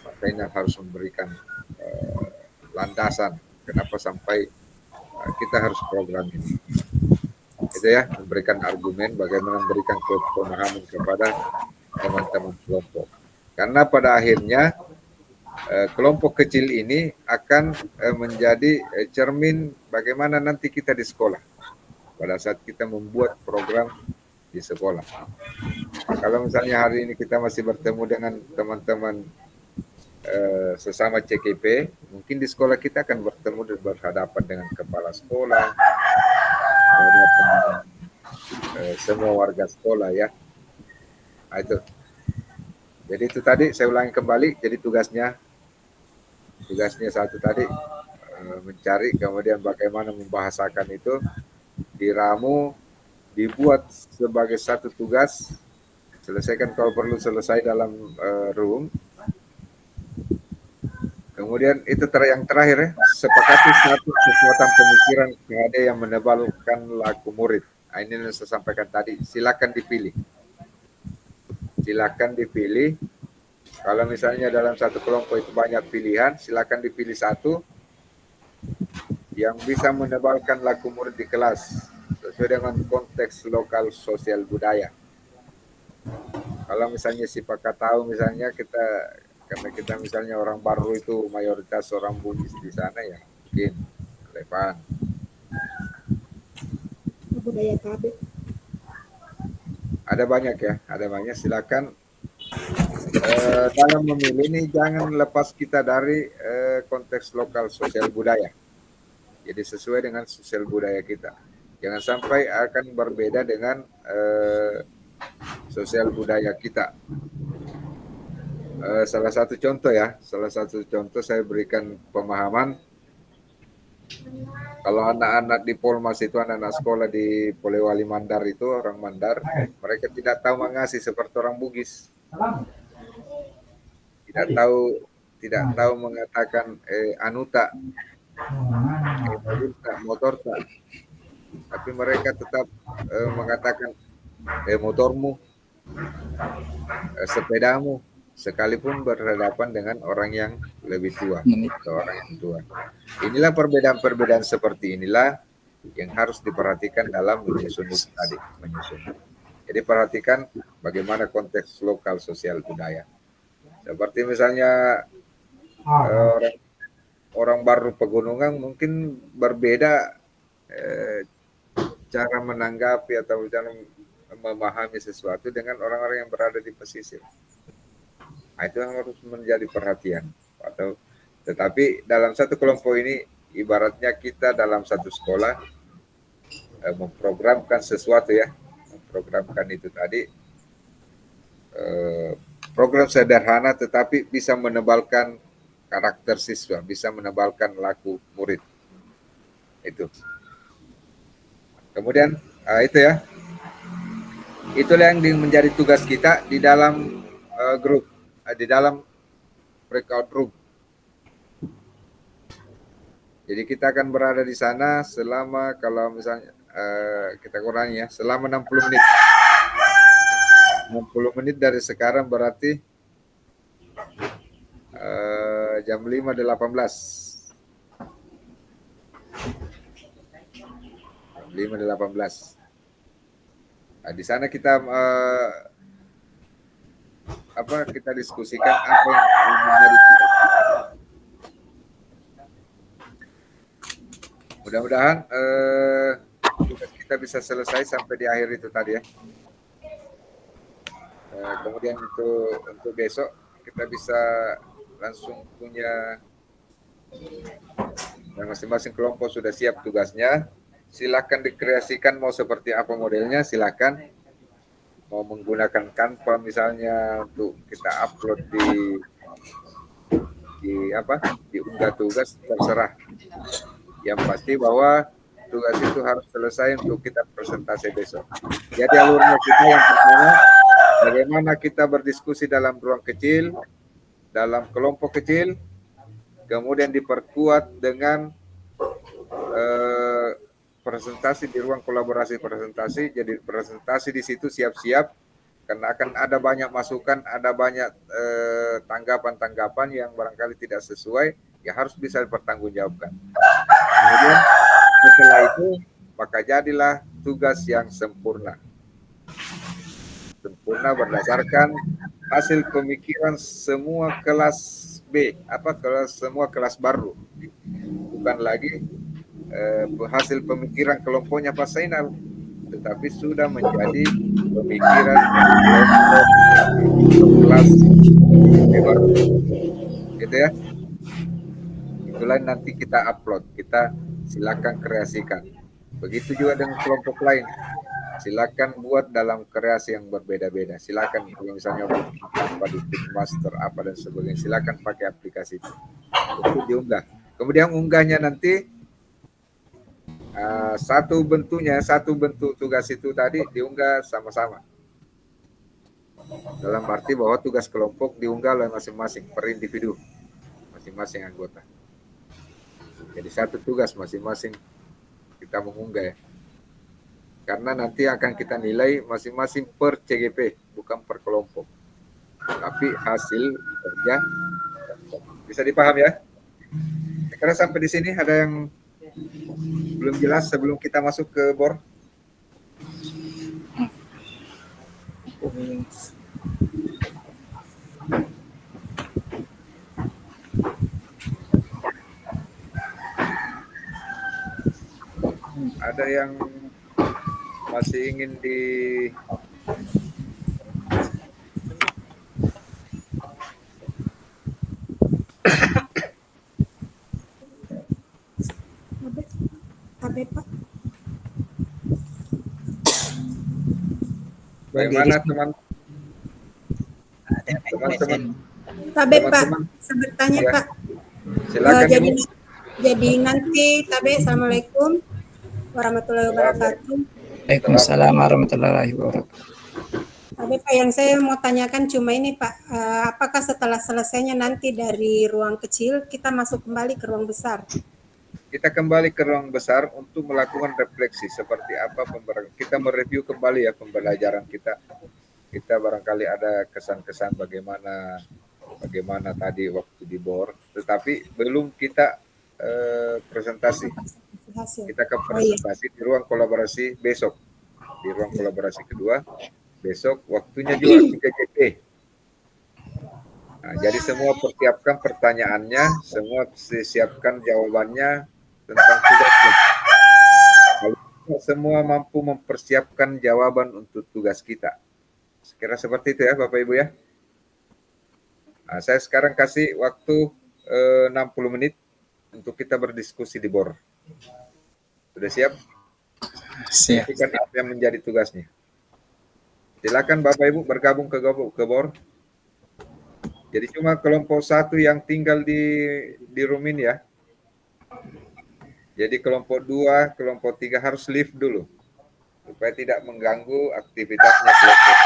makanya harus memberikan landasan kenapa sampai kita harus program ini. Itu ya, memberikan argumen bagaimana memberikan pemahaman kepada teman-teman kelompok. Karena pada akhirnya kelompok kecil ini akan menjadi cermin bagaimana nanti kita di sekolah pada saat kita membuat program di sekolah. Kalau misalnya hari ini kita masih bertemu dengan teman-teman sesama CKP, mungkin di sekolah kita akan bertemu dan berhadapan dengan kepala sekolah, semua warga sekolah ya. Nah, itu. Jadi itu tadi saya ulangi kembali. Jadi tugasnya satu tadi mencari, kemudian bagaimana membahasakan itu, diramu, dibuat sebagai satu tugas, selesaikan kalau perlu selesai dalam room. Kemudian itu yang terakhir ya, sepakati satu kekuatan pemikiran ada yang menebalkan laku murid. Nah, ini yang saya sampaikan tadi, silakan dipilih. Silakan dipilih. Kalau misalnya dalam satu kelompok itu banyak pilihan, silakan dipilih satu yang bisa menebalkan laku murid di kelas sesuai dengan konteks lokal sosial budaya. Kalau misalnya si Pak tahu misalnya karena kita misalnya orang baru itu mayoritas orang Bugis di sana ya, mungkin relevan. Budaya KB. Ada banyak ya, ada banyak. Silakan dalam memilih ini jangan lepas kita dari konteks lokal sosial budaya. Jadi sesuai dengan sosial budaya kita. Jangan sampai akan berbeda dengan sosial budaya kita. Salah satu contoh saya berikan pemahaman. Kalau anak-anak di Polmas itu, anak-anak sekolah di Polewali Mandar itu, orang Mandar, mereka tidak tahu mengasih seperti orang Bugis. Tidak tahu mengatakan anuta, motor tak. Tapi mereka tetap mengatakan motormu, sepedamu, sekalipun berhadapan dengan orang yang lebih tua atau orang yang tua. Inilah perbedaan-perbedaan seperti inilah yang harus diperhatikan dalam menyusun tadi. Jadi perhatikan bagaimana konteks lokal sosial budaya. Seperti misalnya orang baru pegunungan mungkin berbeda cara menanggapi atau cara memahami sesuatu dengan orang-orang yang berada di pesisir. Nah, itu yang harus menjadi perhatian. Tetapi dalam satu kelompok ini, ibaratnya kita dalam satu sekolah memprogramkan sesuatu ya, memprogramkan itu tadi program sederhana tetapi bisa menebalkan karakter siswa, bisa menebalkan laku murid. Itu. Kemudian itu ya, itulah yang menjadi tugas kita di dalam grup, di dalam breakout room. Jadi kita akan berada di sana selama, kalau misalnya kita kurangi ya, selama 60 menit. 60 menit dari sekarang berarti jam 5.18. Jam 5.18. Nah, di sana kita kita diskusikan apa yang menjadi tugas kita. Mudah-mudahan tugas kita bisa selesai sampai di akhir itu tadi ya. Kemudian untuk besok kita bisa langsung punya, dan masing-masing kelompok sudah siap tugasnya. Silakan dikreasikan mau seperti apa modelnya, silakan. Mau menggunakan Canva misalnya untuk kita upload di unggah tugas, terserah. Yang pasti bahwa tugas itu harus selesai untuk kita presentasi besok. Jadi alurnya kita yang pertama, bagaimana kita berdiskusi dalam ruang kecil, dalam kelompok kecil, kemudian diperkuat dengan presentasi di ruang kolaborasi presentasi. Jadi presentasi di situ siap-siap karena akan ada banyak masukan, ada banyak tanggapan-tanggapan yang barangkali tidak sesuai, ya harus bisa dipertanggungjawabkan. Kemudian setelah itu maka jadilah tugas yang sempurna. Sempurna berdasarkan hasil pemikiran semua kelas B, semua kelas baru. Bukan lagi hasil pemikiran kelompoknya Pak Zainal, tetapi sudah menjadi pemikiran kelompok kelas B baru. Gitu ya. Itulah nanti kita upload, kita silakan kreasikan. Begitu juga dengan kelompok lain. Silakan buat dalam kreasi yang berbeda-beda. Silakan kalau misalnya apa di master apa dan sebagainya, silakan pakai aplikasi itu untuk diunggah. Kemudian unggahnya nanti satu bentuk tugas itu tadi diunggah sama-sama. Dalam arti bahwa tugas kelompok diunggah oleh masing-masing per individu, masing-masing anggota. Jadi satu tugas masing-masing kita mengunggah ya. Karena nanti akan kita nilai masing-masing per CGP, bukan per kelompok. Tapi hasil kerja bisa dipaham ya. Karena sampai di sini ada yang belum jelas sebelum kita masuk ke BOR. Ada yang masih ingin Tabe, Pak. Bagaimana teman-teman? Tabe, Pak. Teman-teman. Saya bertanya, Ya. Pak. Silakan Ibu. Jadi nanti Tabe, Assalamualaikum warahmatullahi wabarakatuh. Waalaikumsalam warahmatullahi wabarakatuh. Tabe, Pak, yang saya mau tanyakan cuma ini, Pak. Apakah setelah selesainya nanti dari ruang kecil kita masuk kembali ke ruang besar? Kita kembali ke ruang besar untuk melakukan refleksi seperti apa kita mereview kembali ya pembelajaran kita. Kita barangkali ada kesan-kesan bagaimana tadi waktu di BOR, tetapi belum kita presentasi. Hasil. Kita ke presentasi di ruang kolaborasi besok. Di ruang kolaborasi kedua besok waktunya juga 3 JP. Nah, jadi semua persiapkan pertanyaannya, semua siapkan jawabannya tentang tugasnya. Kalau semua mampu mempersiapkan jawaban untuk tugas kita. Sekira seperti itu ya Bapak Ibu ya. Nah, saya sekarang kasih waktu 60 menit untuk kita berdiskusi di BOR. Sudah siap? Siap. Ini kan apa yang menjadi tugasnya. Silakan Bapak Ibu bergabung ke BOR. Jadi cuma kelompok 1 yang tinggal di room ini ya. Jadi kelompok 2, kelompok 3 harus leave dulu supaya tidak mengganggu aktivitasnya kelompok.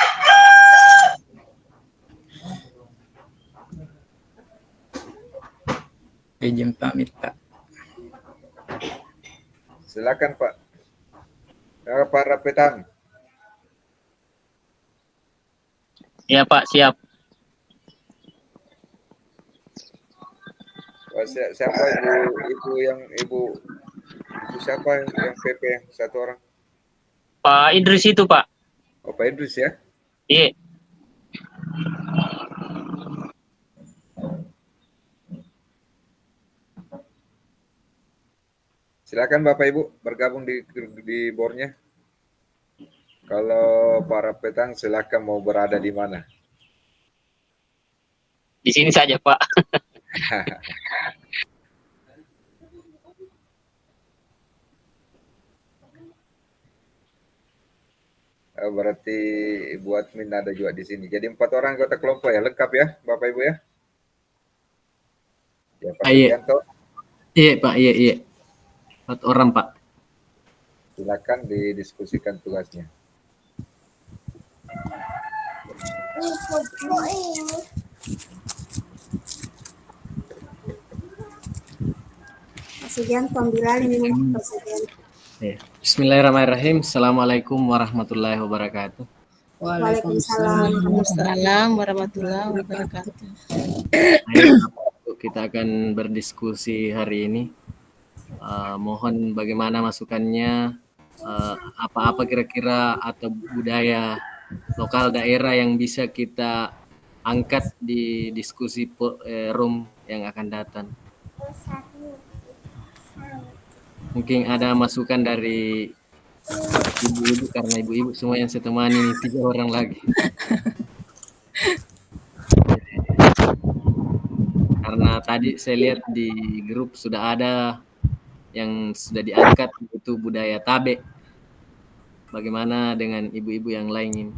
Izin pamit Pak. Silakan Pak. Pak Rapetan. Ya Pak, siap. Siapa ibu siapa yang PP satu orang? Pak Idris itu Pak. Oh Pak Idris ya? Iya. Silakan Bapak Ibu bergabung di BOR-nya. Kalau para petang silakan mau berada di mana? Di sini saja Pak. Berarti Ibu admin ada juga di sini. Jadi 4 orang anggota kelompok ya, lengkap ya Bapak Ibu ya? Ya Pak Sugianto. Iya Pak, iya. 4 orang Pak. Silakan didiskusikan tugasnya. Pak Sugianto, ambil alih ini Pak Sugianto. Ya. Bismillahirrahmanirrahim. Assalamualaikum warahmatullahi wabarakatuh. Waalaikumsalam. Waalaikumsalam warahmatullahi wabarakatuh. Ayo, kita akan berdiskusi hari ini. Mohon bagaimana masukannya, apa-apa kira-kira atau budaya lokal daerah yang bisa kita angkat di diskusi room yang akan datang. Mungkin ada masukan dari ibu-ibu, karena ibu-ibu semua yang saya temani ini 3 orang lagi. Karena tadi saya lihat di grup sudah ada yang sudah diangkat, itu budaya Tabe. Bagaimana dengan ibu-ibu yang lain ini?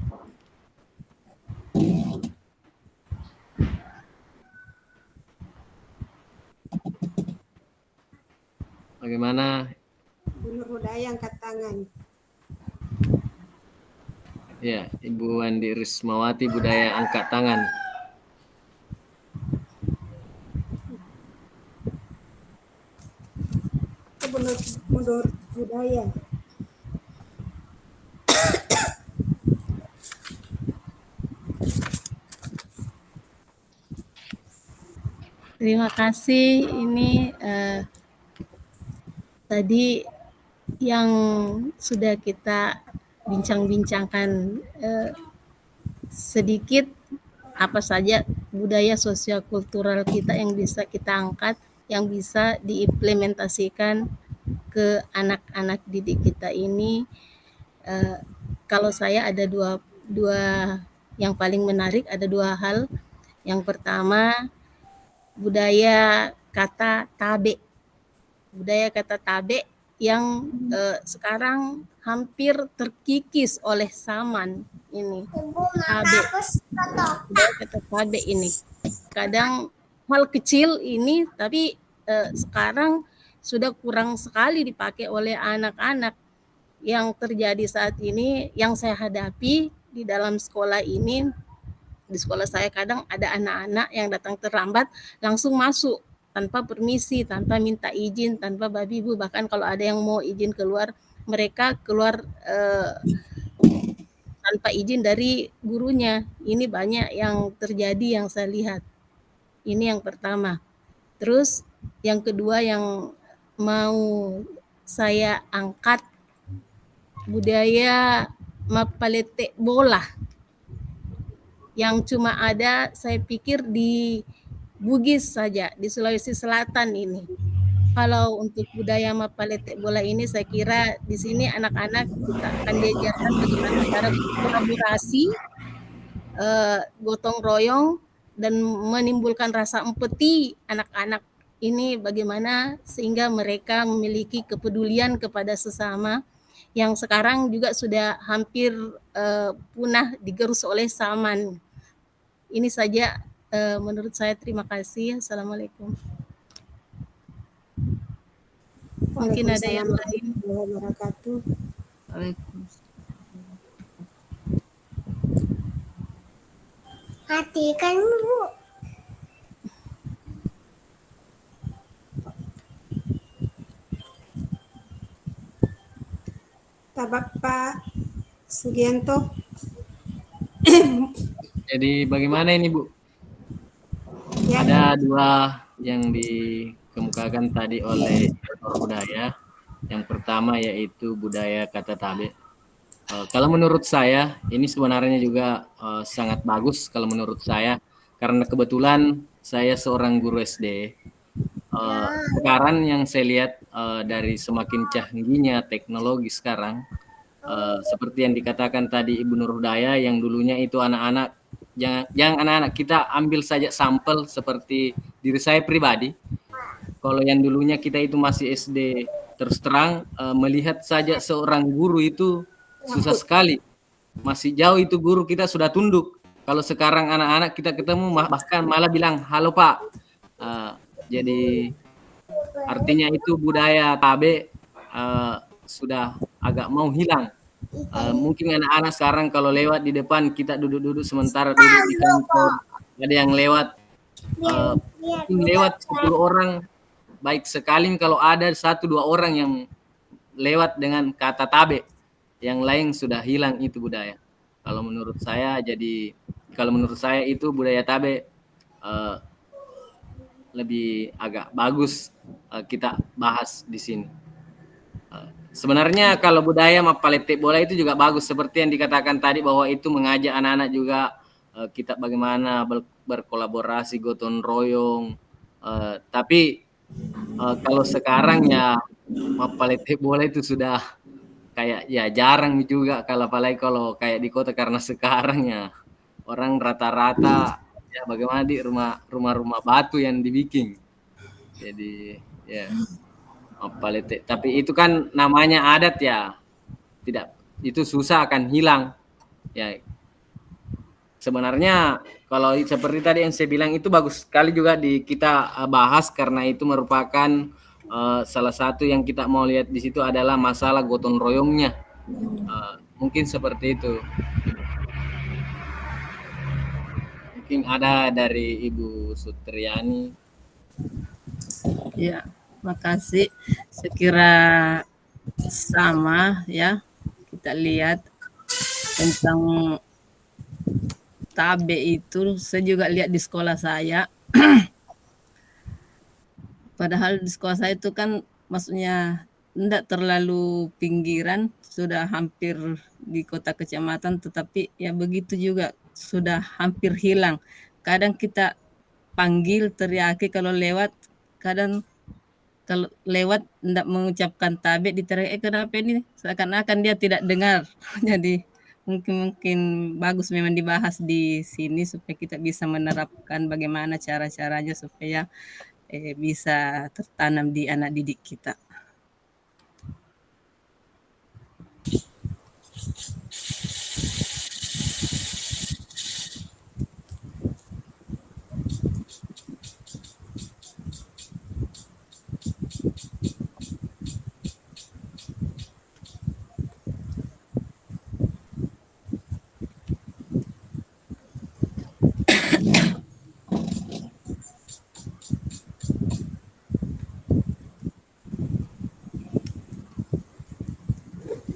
Bagaimana? Bu Nur Hudaya angkat tangan. Ya, Ibu Andi Rismawati budaya angkat tangan. Bu Nur Hudaya. Terima kasih. Ini tadi yang sudah kita bincang-bincangkan sedikit apa saja budaya sosial-kultural kita yang bisa kita angkat, yang bisa diimplementasikan ke anak-anak didik kita ini. Kalau saya ada dua yang paling menarik, ada 2 hal. Yang pertama, budaya kata tabe. Budaya kata tabe yang sekarang hampir terkikis oleh zaman ini. Tabe. Budaya kata tabe ini. Kadang hal kecil ini, tapi sekarang sudah kurang sekali dipakai oleh anak-anak. Yang terjadi saat ini, yang saya hadapi di dalam sekolah ini, di sekolah saya kadang ada anak-anak yang datang terlambat langsung masuk tanpa permisi, tanpa minta izin, tanpa babi ibu. Bahkan kalau ada yang mau izin keluar, mereka keluar tanpa izin dari gurunya. Ini banyak yang terjadi yang saya lihat. Ini yang pertama. Terus yang kedua yang mau saya angkat, budaya mapalete bola yang cuma ada saya pikir di Bugis saja, di Sulawesi Selatan ini. Kalau untuk budaya mapalete bola ini saya kira di sini anak-anak kita akan diajarkan bagaimana cara kolaborasi, gotong royong, dan menimbulkan rasa empati anak-anak ini, bagaimana sehingga mereka memiliki kepedulian kepada sesama yang sekarang juga sudah hampir punah digerus oleh zaman. Ini saja menurut saya. Terima kasih. Assalamualaikum. Mungkin ada yang lain. Wabarakatuh. Hatikan Bu. Pak Sugianto. Jadi bagaimana ini Bu? Ya. Ada 2 yang dikemukakan tadi oleh budaya. Yang pertama yaitu budaya kata tabe. Kalau menurut saya ini sebenarnya juga sangat bagus kalau menurut saya, karena kebetulan saya seorang guru SD. Sekarang yang saya lihat dari semakin canggihnya teknologi sekarang, seperti yang dikatakan tadi Ibu Nur Hudaya, yang dulunya itu anak-anak, yang anak-anak kita ambil saja sampel seperti diri saya pribadi. Kalau yang dulunya kita itu masih SD, terus terang melihat saja seorang guru itu susah sekali. Masih jauh itu guru kita sudah tunduk. Kalau sekarang anak-anak kita ketemu bahkan malah bilang halo Pak. Jadi artinya itu budaya tabe sudah agak mau hilang. Mungkin anak-anak sekarang kalau lewat di depan kita duduk-duduk sementara duduk di kantor, ada yang lewat mungkin lewat 10 orang, baik sekali kalau ada 1-2 orang yang lewat dengan kata tabe. Yang lain sudah hilang itu budaya. Kalau menurut saya itu budaya tabe lebih agak bagus kita bahas di sini. Sebenarnya kalau budaya mapalete bola itu juga bagus seperti yang dikatakan tadi bahwa itu mengajak anak-anak juga kita bagaimana berkolaborasi gotong royong. Tapi kalau sekarang ya mapalete bola itu sudah kayak ya jarang juga kalau apalagi kalau kayak di kota karena sekarang ya orang rata-rata ya bagaimana di rumah-rumah batu yang dibikin. Jadi ya mapalete, tapi itu kan namanya adat ya. Tidak, itu susah akan hilang. Ya. Sebenarnya kalau seperti tadi yang saya bilang itu bagus sekali juga kita bahas karena itu merupakan salah satu yang kita mau lihat di situ adalah masalah gotong royongnya. Mungkin seperti itu. Mungkin ada dari Ibu Sutriani. Ya, makasih. Sekira sama ya. Kita lihat tentang tabe itu, saya juga lihat di sekolah saya. Padahal di sekolah saya itu kan maksudnya tidak terlalu pinggiran, sudah hampir di kota kecamatan, tetapi ya begitu juga sudah hampir hilang. Kadang kita panggil, teriaki kalau lewat, kadang kalau lewat tidak mengucapkan tabe, diteriak kenapa ini, seakan-akan dia tidak dengar. Jadi mungkin bagus memang dibahas di sini supaya kita bisa menerapkan bagaimana cara-caranya supaya bisa tertanam di anak didik kita.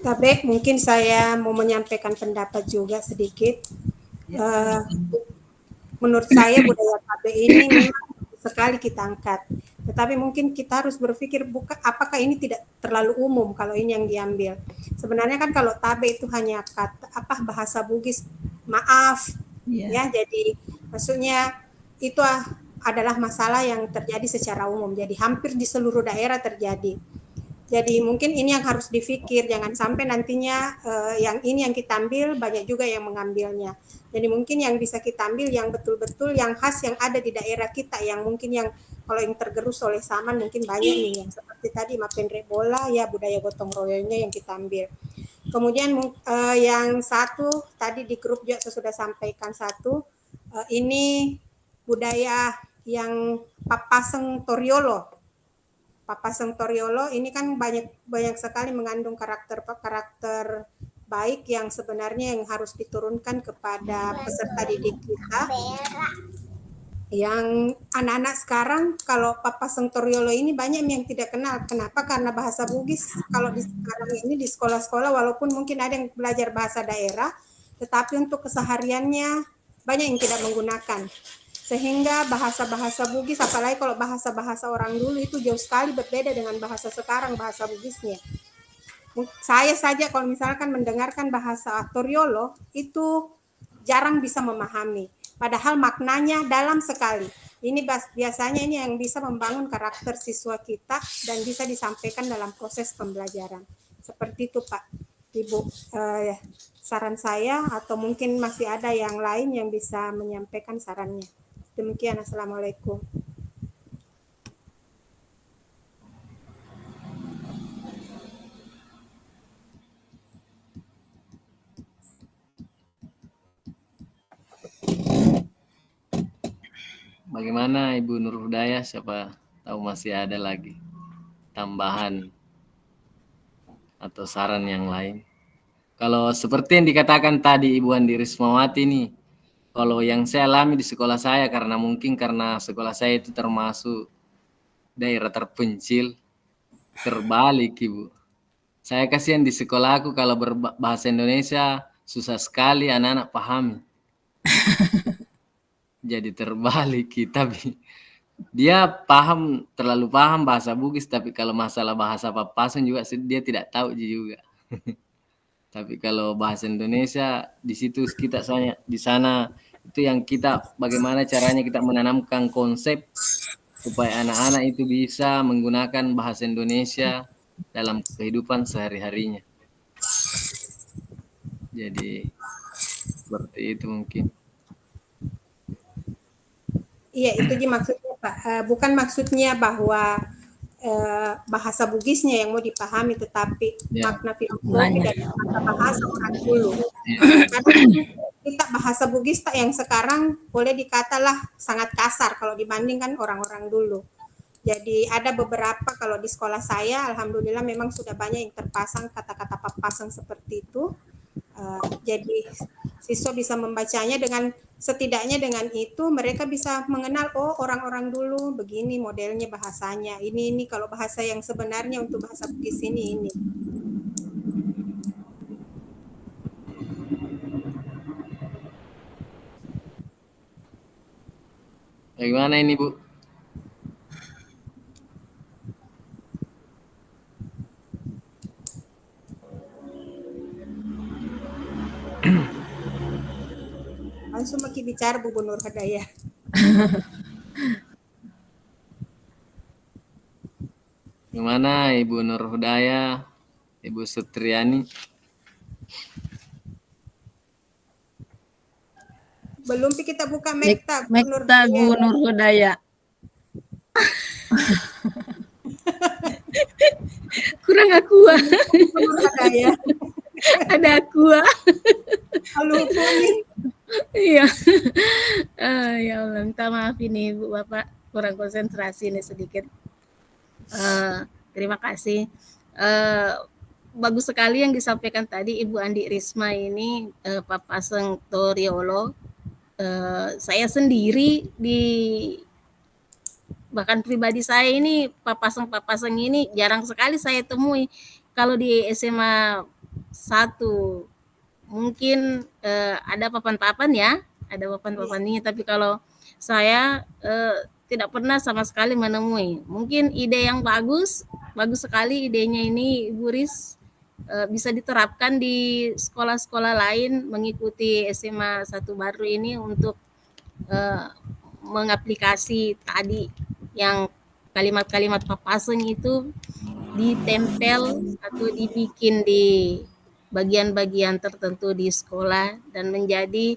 Tapi mungkin saya mau menyampaikan pendapat juga sedikit. Menurut saya budaya KB ini memang sekali kita angkat. Tetapi mungkin kita harus berpikir apakah ini tidak terlalu umum kalau ini yang diambil. Sebenarnya kan kalau tabe itu hanya kata bahasa Bugis, maaf. Ya, jadi maksudnya itu adalah masalah yang terjadi secara umum. Jadi hampir di seluruh daerah terjadi. Jadi mungkin ini yang harus dipikir, jangan sampai nantinya yang ini yang kita ambil, banyak juga yang mengambilnya. Jadi mungkin yang bisa kita ambil yang betul-betul yang khas yang ada di daerah kita, yang mungkin yang kalau yang tergerus oleh Saman mungkin banyak nih, yang seperti tadi mapendre bola, ya budaya gotong royongnya yang kita ambil. Kemudian yang satu tadi di grup juga saya sudah sampaikan satu, ini budaya yang Papaseng Toriolo. Papaseng Toriolo ini kan banyak sekali mengandung karakter baik yang sebenarnya yang harus diturunkan kepada peserta didik kita. Yang anak-anak sekarang kalau Papaseng Toriolo ini banyak yang tidak kenal. Kenapa? Karena bahasa Bugis kalau di sekarang ini di sekolah-sekolah walaupun mungkin ada yang belajar bahasa daerah, tetapi untuk kesehariannya banyak yang tidak menggunakan. Sehingga bahasa-bahasa Bugis, apalagi kalau bahasa-bahasa orang dulu itu jauh sekali berbeda dengan bahasa sekarang, bahasa Bugisnya. Saya saja kalau misalkan mendengarkan bahasa Toriolo, itu jarang bisa memahami. Padahal maknanya dalam sekali. Ini biasanya ini yang bisa membangun karakter siswa kita dan bisa disampaikan dalam proses pembelajaran. Seperti itu Pak, Ibu. Saran saya atau mungkin masih ada yang lain yang bisa menyampaikan sarannya. Demikian, Assalamualaikum. Bagaimana Ibu Nur Hudayah? Siapa tahu masih ada lagi tambahan atau saran yang lain. Kalau seperti yang dikatakan tadi Ibu Andi Rismawati nih, kalau yang saya alami di sekolah saya karena sekolah saya itu termasuk daerah terpencil, terbalik Ibu. Saya kasihan di sekolah aku kalau berbahasa Indonesia susah sekali anak-anak pahami. Jadi terbalik kita. Dia terlalu paham bahasa Bugis, tapi kalau masalah bahasa Papasan juga dia tidak tahu juga. Tapi kalau bahasa Indonesia di situ kita di sana itu yang kita bagaimana caranya kita menanamkan konsep supaya anak-anak itu bisa menggunakan bahasa Indonesia dalam kehidupan sehari-harinya. Jadi seperti itu mungkin. Iya, itu maksudnya Pak. Bukan maksudnya bahwa bahasa Bugisnya yang mau dipahami, tetapi makna filosofi dari bahasa orang dulu. Karena kita bahasa Bugis yang sekarang boleh dikatalah sangat kasar kalau dibandingkan orang-orang dulu. Jadi ada beberapa, kalau di sekolah saya alhamdulillah memang sudah banyak yang terpasang kata-kata Papasan seperti itu. Jadi siswa bisa membacanya setidaknya dengan itu mereka bisa mengenal, oh orang-orang dulu begini modelnya bahasanya. Ini kalau bahasa yang sebenarnya untuk bahasa Bugis ini. Bagaimana ini, Bu? Langsung bicara Bu Nur Hidayah. Gimana Ibu Nur Hidayah, Ibu Sutriani? Belum kita buka Mekta Bu Nur Hidayah. Kurang aqua. Ada aqua. Halo, iya. Ya Allah, minta maaf ini Bu Bapak, kurang konsentrasi nih sedikit. Terima kasih. Bagus sekali yang disampaikan tadi Ibu Andi Risma ini, Papasan Toriolo. Saya sendiri bahkan pribadi saya ini Papasan ini jarang sekali saya temui. Kalau di SMA 1 mungkin ada papan-papan ya, ada papan-papan ini, tapi kalau saya tidak pernah sama sekali menemui. Mungkin ide yang bagus sekali idenya ini Ibu Riz, bisa diterapkan di sekolah-sekolah lain mengikuti SMA 1 baru ini untuk mengaplikasi tadi yang kalimat-kalimat Papasan itu ditempel atau dibikin di bagian-bagian tertentu di sekolah dan menjadi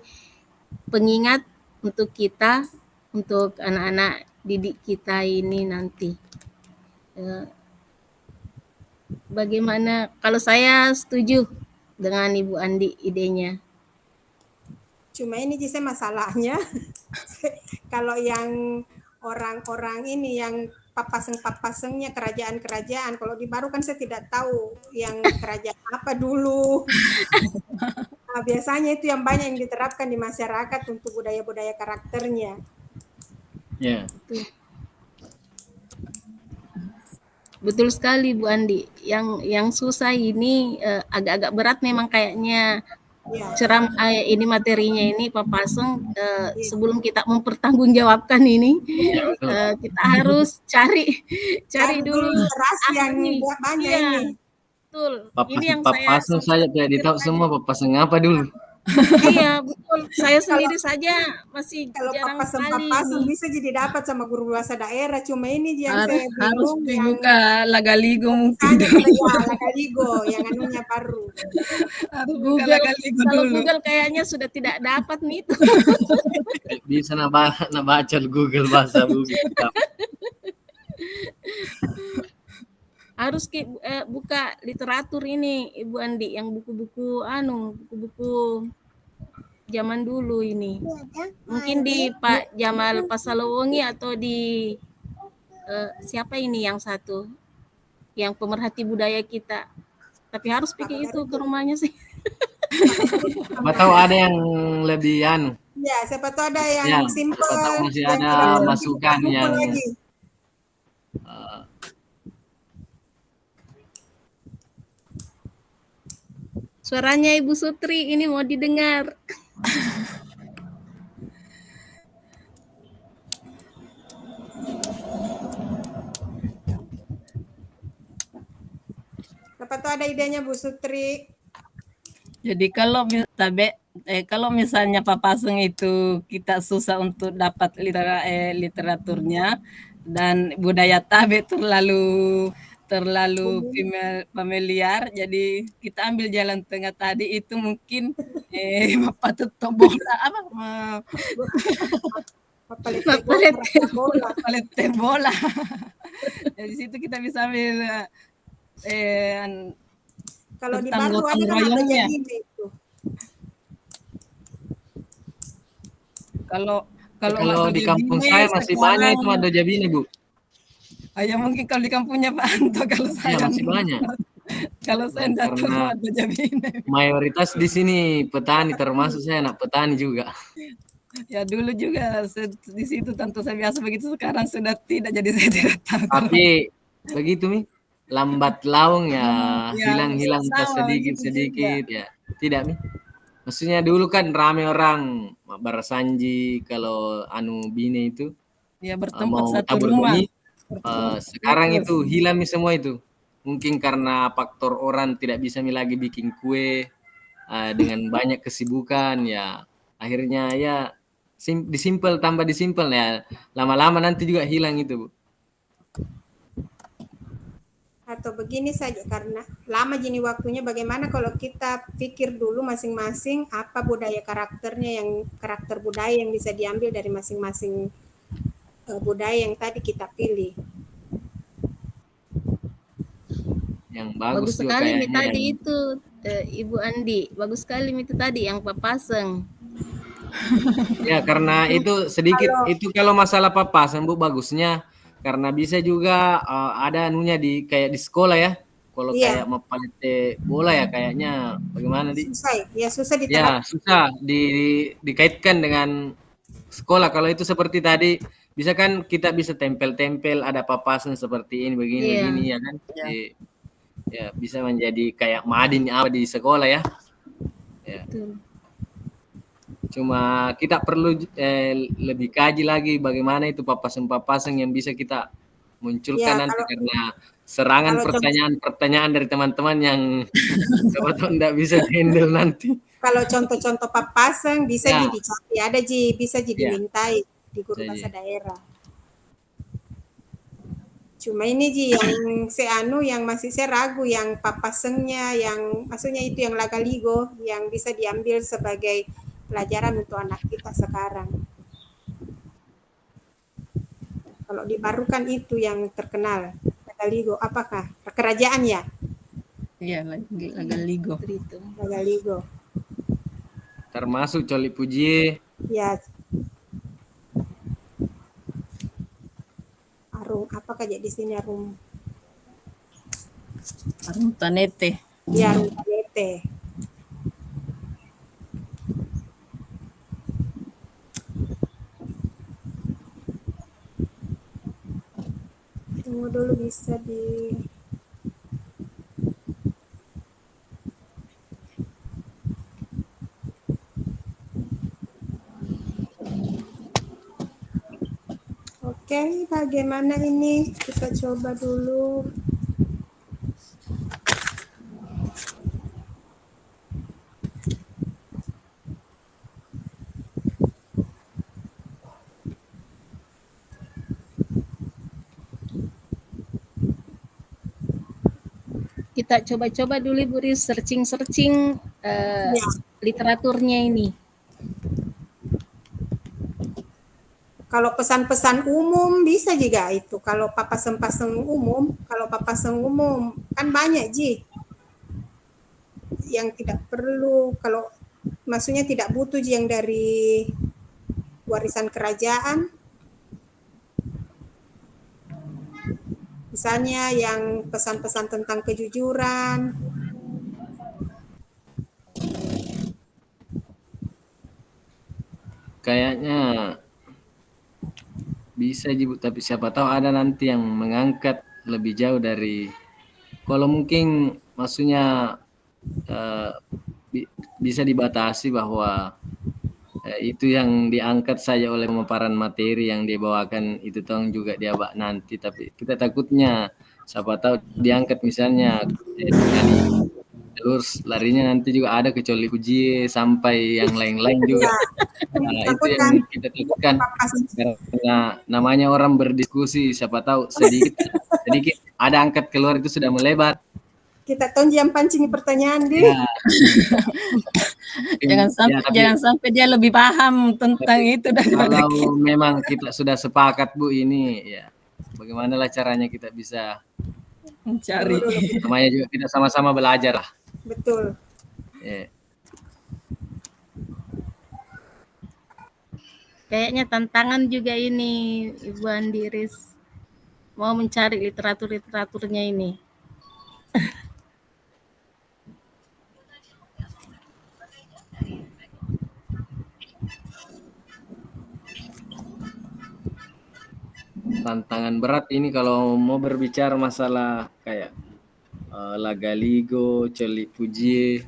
pengingat untuk kita, untuk anak-anak didik kita ini nanti. Bagaimana? Kalau saya setuju dengan Ibu Andi idenya. Cuma ini sih masalahnya kalau yang orang-orang ini yang papaseng-papasengnya kerajaan-kerajaan, kalau di baru kan saya tidak tahu yang kerajaan apa dulu. Nah, biasanya itu yang banyak yang diterapkan di masyarakat untuk budaya-budaya karakternya. Ya. Betul sekali Bu Andi. Yang susah ini agak-agak berat memang kayaknya. Ceram ini materinya ini Papasan, sebelum kita mempertanggungjawabkan ini kita harus cari dulu yang banyak ini. Betul. Ini yang Papasan saya tidak tahu semua Papasan apa dulu. Iya betul, saya sendiri saja masih kalau jarang sekali. Papasan bisa jadi dapat sama guru bahasa daerah, cuma ini yang saya harus bingung buka Lagaligo mungkin. Lagaligo yang anunya baru. Google, kalau Google kayaknya sudah tidak dapat nih itu. Bisa baca Google bahasa Bugis. Harus buka literatur ini Ibu Andi, yang buku-buku zaman dulu ini. Mungkin di Pak Jamal Pasalowongi atau di siapa ini yang satu yang pemerhati budaya kita. Tapi harus pikir itu ke rumahnya sih. Siapa tahu ada yang lebih Ya, siapa tahu ada yang simpel. Siapa tahu masih ada masukan yang Suaranya Ibu Sutri ini mau didengar. Apa tuh ada idenya Bu Sutri? Jadi kalau misalnya Papaseng itu kita susah untuk dapat literaturnya dan budaya Tabe terlalu familiar, jadi kita ambil jalan tengah tadi itu mungkin Bapak tutup bola apa Papalete bola. Dari situ kita bisa ambil Kalau di tentang Baru ada gotong kan ada royongnya. jadinya itu. Kalau Kalau di kampung Jabine saya masih banyak itu sekarang- Mado Jabine, Bu. Ya mungkin kalau di kampungnya Pak Anto, kalau saya masih banyak. kalau saya enggak tahu Karena ada Jabine. mayoritas di sini petani, termasuk saya anak petani juga. Ya dulu juga di situ tentu saya biasa begitu, sekarang sudah tidak, jadi saya tidak tahu. Tapi begitu Mi, lambat laun ya Ya, hilang-hilang sama, sedikit-sedikit ya. Tidak Mi. Maksudnya dulu kan rame orang Barasanji kalau anu Bine itu Ya bertempat mau satu tabur rumah. benih. Sekarang itu hilang Mi semua itu. Mungkin karena faktor orang tidak bisa Mi lagi bikin kue dengan banyak kesibukan ya. Akhirnya ya disimpel tambah disimpel ya. Lama-lama nanti juga hilang itu, Bu. Atau begini saja, karena lama gini waktunya, bagaimana kalau kita pikir dulu masing-masing apa budaya karakternya, yang karakter budaya yang bisa diambil dari masing-masing budaya yang tadi kita pilih. Yang Bagus juga sekali Mi kayaknya tadi yang- itu Ibu Andi, bagus sekali Mi itu tadi yang Papaseng. Ya karena itu sedikit itu kalau masalah papasan Bu, bagusnya karena bisa juga ada anunya di kayak di sekolah ya. Kalau Iya. kayak mapalete bola ya kayaknya bagaimana di Susah ya, susah ya diterapkan. susah dikaitkan dengan sekolah. Kalau itu seperti tadi bisa kan kita bisa tempel-tempel ada papasan seperti ini begini ya kan. Ya bisa menjadi kayak madin apa di sekolah ya. Ya. Betul. Cuma kita perlu lebih kaji lagi bagaimana itu papasan-papasan yang bisa kita munculkan Ya, nanti, kalau- karena serangan kalau pertanyaan dari teman-teman yang tidak bisa handle nanti. Kalau contoh-contoh papasan bisa Ya. dicari, ada bisa Ya. dimintai di guru Jadi. bahasa daerah. Cuma ini yang masih saya ragu yang papasengnya, yang maksudnya itu yang lagaligo yang bisa diambil sebagai pelajaran untuk anak kita sekarang. Kalau di Baru kan itu yang terkenal lagaligo, apakah kerajaan ya? Iya, Lagaligo. Lagaligo. Termasuk Coli Puji. Ya. Arung apakah jadi di sini Arung? Arung Tanete. Ya, Arung Tanete. Tunggu dulu bisa di Oke, bagaimana ini? Kita coba dulu. Kita coba-coba dulu Bu Riz, searching literaturnya ini. Kalau pesan-pesan umum bisa juga itu. Kalau papasan umum, kan banyak yang tidak perlu, kalau maksudnya tidak butuh yang dari warisan kerajaan. Misalnya yang pesan-pesan tentang kejujuran. Kayaknya bisa Bu, tapi siapa tahu ada nanti yang mengangkat lebih jauh dari, kalau mungkin maksudnya eh, bisa dibatasi bahwa itu yang diangkat saja oleh pemaparan materi yang dibawakan itu toh juga diabak nanti, tapi kita takutnya siapa tahu diangkat misalnya dari terus larinya nanti juga ada kecuali uji sampai yang lain-lain juga. Nah, itu yang kita takutkan karena namanya orang berdiskusi, siapa tahu sedikit ada angkat keluar itu sudah melebar. Kita yang pancing pertanyaan deh. Jangan sampai jangan sampai dia lebih paham tentang itu daripada kalau memang kita sudah sepakat Bu ini ya bagaimana lah caranya kita bisa mencari. Namanya juga kita sama-sama belajar lah. Betul. Yeah. Kayaknya tantangan juga ini Ibu Andiris mau mencari literaturnya ini. Tantangan berat ini kalau mau berbicara masalah kayak Lagaligo, Celik Puji.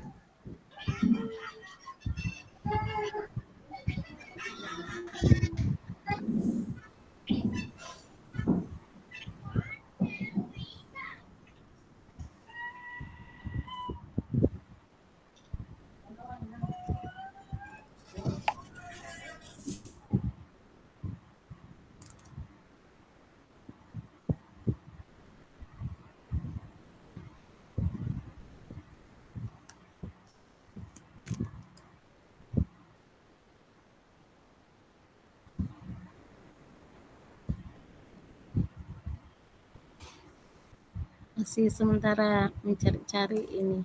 Masih sementara mencari-cari ini.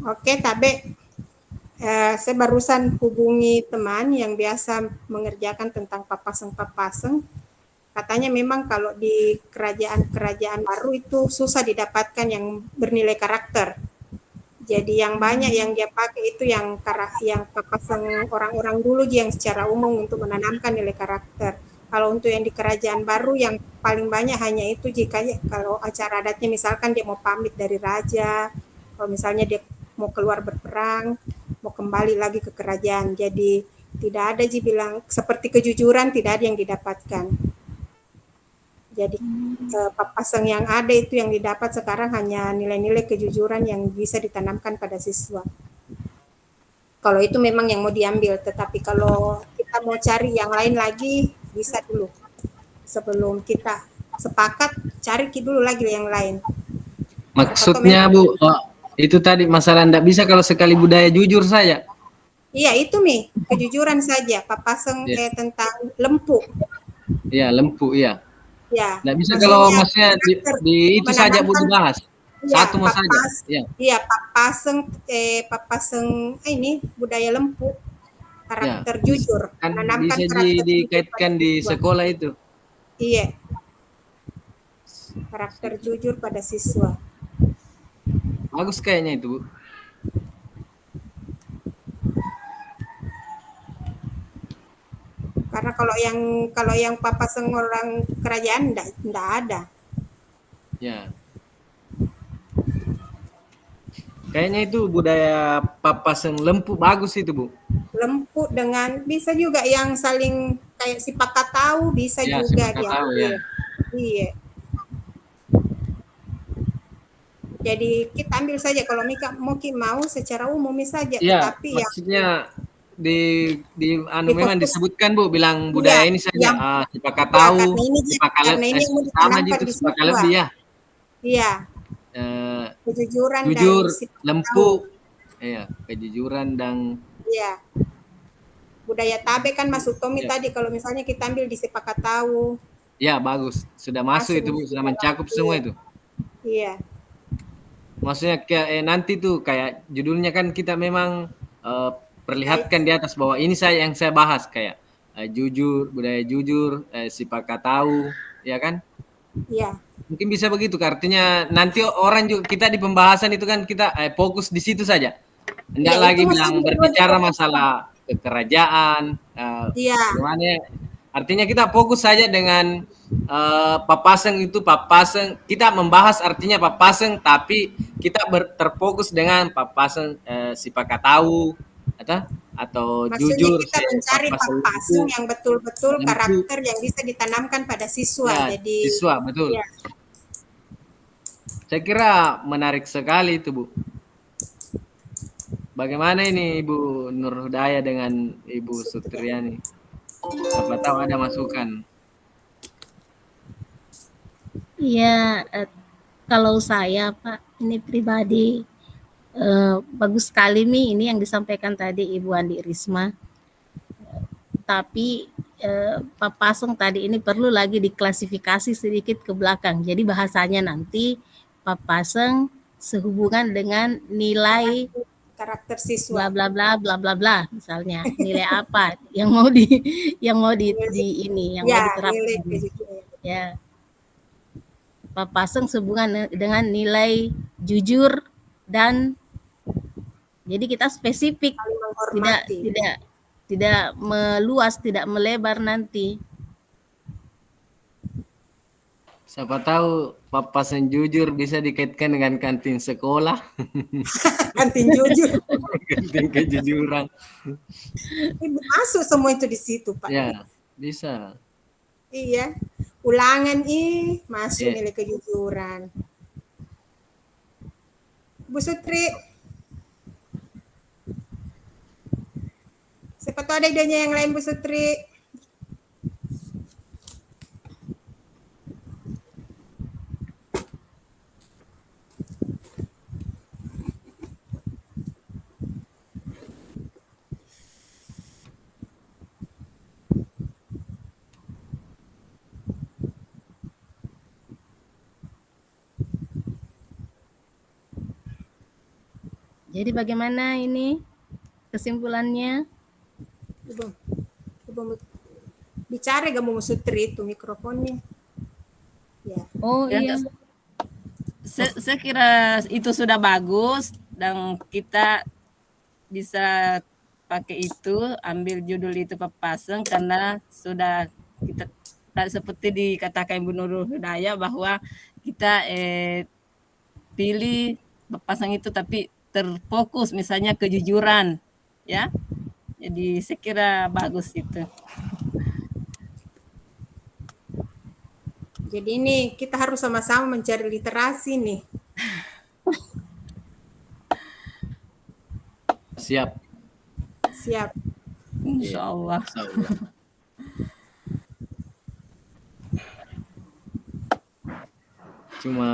Oke, Tabe. Saya barusan hubungi teman yang biasa mengerjakan tentang papaseng-papaseng. Katanya memang kalau di kerajaan-kerajaan baru itu susah didapatkan yang bernilai karakter. Jadi yang banyak yang dia pakai itu yang papaseng orang-orang dulu yang secara umum untuk menanamkan nilai karakter. Kalau untuk yang di kerajaan baru yang paling banyak hanya itu jika kalau acara adatnya misalkan dia mau pamit dari raja, kalau misalnya dia mau keluar berperang, mau kembali lagi ke kerajaan. Jadi tidak ada bilang seperti kejujuran tidak ada yang didapatkan. Jadi papaseng yang ada itu yang didapat sekarang hanya nilai-nilai kejujuran yang bisa ditanamkan pada siswa. Kalau itu memang yang mau diambil, tetapi kalau kita mau cari yang lain lagi bisa dulu. Sebelum kita sepakat cari dulu lagi yang lain. Maksudnya Bu, itu tadi masalah enggak bisa kalau sekali budaya jujur saja. Iya, itu Mi, kejujuran saja. Papaseng tentang lempu. Iya, lempu ya. Ya. Enggak bisa kalau maksudnya di itu saja Bu dibahas. Ya, Satu mas saja. Ya. Iya, papaseng ini budaya lempu. Karakter jujur. Kan bisa dikaitkan di sekolah itu. Iya. Karakter jujur pada siswa. Bagus kayaknya itu, Bu. Karena kalau yang papaseng orang kerajaan enggak ada. Ya. Kayaknya itu budaya papaseng lempu bagus itu, Bu. Lempu dengan bisa juga yang saling kayak si pakatau bisa ya, juga dia. Iya. Jadi kita ambil saja kalau Mika mau secara umum saja, Iya, tetapi yang maksudnya di anu Di memang fokus. disebutkan Bu, bilang Iya, budaya ini saja. yang Sipaka ya, tahu, karena ini yang mau sama ditanamkan gitu di sipaka siswa. lebih ya. Iya, Eh, kejujuran jujur, dan sifat tahu. lempu, iya, kejujuran dan Iya. Budaya tabe kan masuk Tommy ya, tadi kalau misalnya kita ambil di sepakat tahu. ya bagus, sudah masuk itu Bu, sudah mencakup semua itu. Iya. Maksudnya kayak nanti tuh kayak judulnya kan kita memang perlihatkan di atas bahwa ini yang saya bahas kayak jujur, budaya jujur, sipaka tahu, ya kan? Iya. Mungkin bisa begitu, artinya nanti orang juga kita di pembahasan itu kan kita fokus di situ saja. Enggak Ya, lagi itu bilang maksudnya berbicara buat- masalah kekerajaan, Iya. bagaimana. Artinya kita fokus saja dengan papaseng itu papaseng. Kita membahas artinya papaseng, tapi kita terfokus dengan papaseng sipaka tahu, atau Maksudnya jujur. kita mencari papaseng yang betul-betul lempu. karakter yang bisa ditanamkan pada siswa. Ya, Jadi siswa betul. ya. Saya kira menarik sekali itu Bu. Bagaimana ini Ibu Nur Hudaya dengan Ibu Sutriani? Siapa tahu ada masukan. Iya, kalau saya Pak, ini pribadi bagus sekali nih ini yang disampaikan tadi Ibu Andi Risma. Tapi Pak Pasung tadi ini perlu lagi diklasifikasi sedikit ke belakang. Jadi bahasanya nanti Pak Pasung sehubungan dengan nilai karakter siswa. bla bla bla bla bla bla misalnya nilai apa yang mau ini yang mau diterapkan ya. Pak Pasung sehubungan dengan nilai jujur dan jadi kita spesifik tidak meluas, tidak melebar nanti. Siapa tahu papasan jujur bisa dikaitkan dengan kantin sekolah. Kantin jujur. Kantin kejujuran. Masuk semua itu di situ, Pak. Ya, bisa. Iya. Ulangan masuk Yeah. nilai kejujuran. Bu Sutri. Siapa tahu ada idenya yang lain, Bu Sutri. Jadi bagaimana ini kesimpulannya? Coba bicara gak mau Sutri itu mikrofonnya. Ya. Oh iya. Saya kira itu sudah bagus dan kita bisa pakai itu, ambil judul itu Papaseng karena sudah kita seperti dikatakan Ibu Nurul Hudaya bahwa kita pilih Papaseng itu tapi terfokus misalnya kejujuran ya. Jadi saya kira bagus itu. Jadi ini kita harus sama-sama mencari literasi nih. Siap. Siap. Insya Allah. Cuma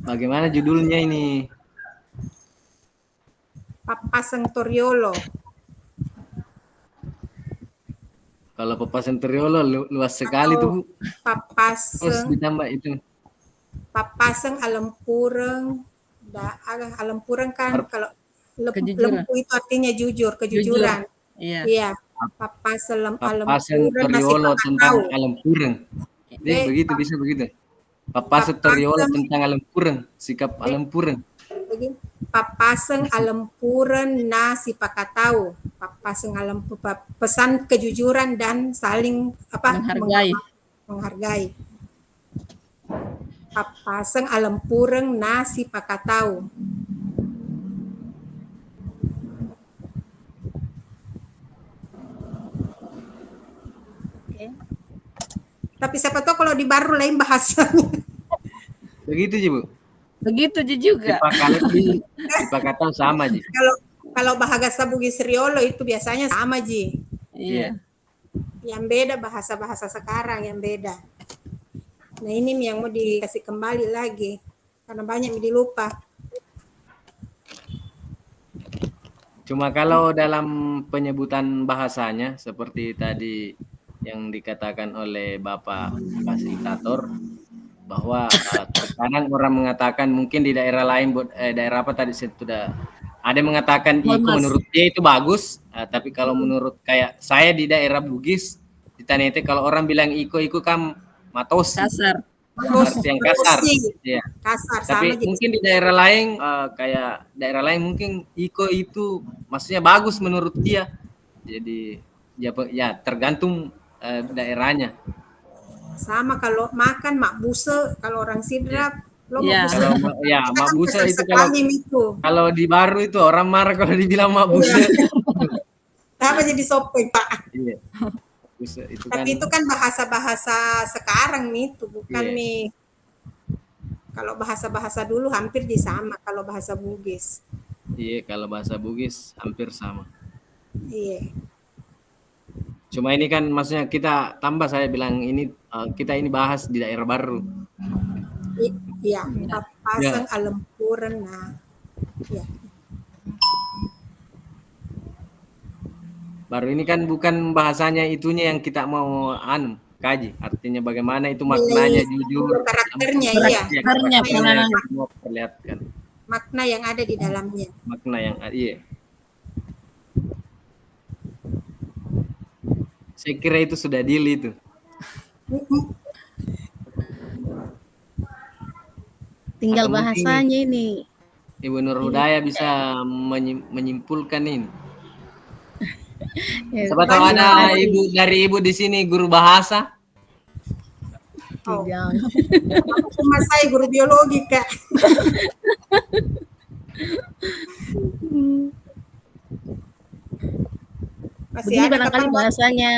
bagaimana judulnya ini? Papaseng Toriolo. Kalau Papaseng Toriolo luas sekali tuh Bu. Terus Papaseng. ditambah itu. Papaseng Alempureng. Alempureng kan kalau lempu itu artinya jujur, kejujuran. Iya. Iya. Papaseng Papaseng Toriolo tentang Alempureng. Jadi begitu bisa begitu. Papaseng Toriolo tentang Alempureng, sikap Alempureng. Papaseng Alempuren na sipakatau. Papaseng pesan kejujuran dan saling menghargai. Papaseng Alempuren na sipakatau. Oke. Tapi siapa tahu kalau di baru lain bahasanya. Begitu Ji, Bu. Begitu juga. Dipakatau sama Ji. Kalau bahasa Bugis Riolo itu biasanya sama Ji. Iya. Yang beda bahasa-bahasa sekarang yang beda. Nah ini yang mau dikasih kembali lagi karena banyak yang dilupa. Cuma kalau dalam penyebutan bahasanya seperti tadi yang dikatakan oleh Bapak fasilitator bahwa terkadang orang mengatakan mungkin di daerah lain daerah apa tadi sudah ada yang mengatakan Iko menurut dia itu bagus, tapi kalau menurut kayak saya di daerah Bugis di Tanete kalau orang bilang Iko kan matos kasar. Yang kasar. Ya. Kasar tapi sama mungkin di daerah lain kayak daerah lain mungkin Iko itu maksudnya bagus menurut dia. Jadi ya tergantung daerahnya. Sama kalau makan makbuse kalau orang Sidrap lo makbuse itu kalau di baru itu orang marah kalau dibilang makbuse. Apa jadi sope Pak? Iya. Tapi itu kan bahasa-bahasa sekarang nih itu bukan nih. Kalau bahasa-bahasa dulu hampir sama kalau bahasa Bugis. Iya, kalau bahasa Bugis hampir sama. Iya. Cuma ini kan maksudnya kita tambah saya bilang ini kita ini bahas di daerah baru. Iya, Papaseng Alempuren nah. Iya. Baru ini kan bukan bahasanya itunya yang kita mau kaji. Artinya bagaimana itu maknanya jujur. Karakternya Mau perlihatkan. Makna yang ada di dalamnya. Makna yang ada, iya. Saya kira itu sudah deal itu. Tinggal bahasanya ini. Ibu Nur Hudaya bisa menyimpulkan ini. Siapa tahu ada dari ibu di sini guru bahasa. Cuma saya guru biologi Kak. Begini barangkali bahasanya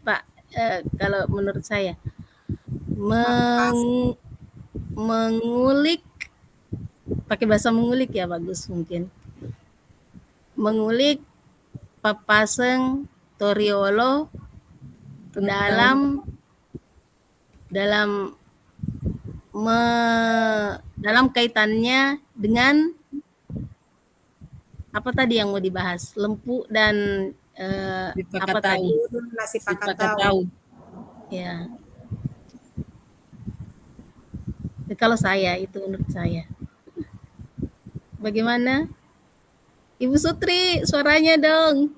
Pak, kalau menurut saya mengulik, pakai bahasa mengulik ya bagus mungkin. Mengulik Papaseng Toriolo dalam kaitannya dengan apa tadi yang mau dibahas, lempu dan apa tadi nasi pakatau. Ya. Kalau saya itu menurut saya. Bagaimana? Ibu Sutri, suaranya dong.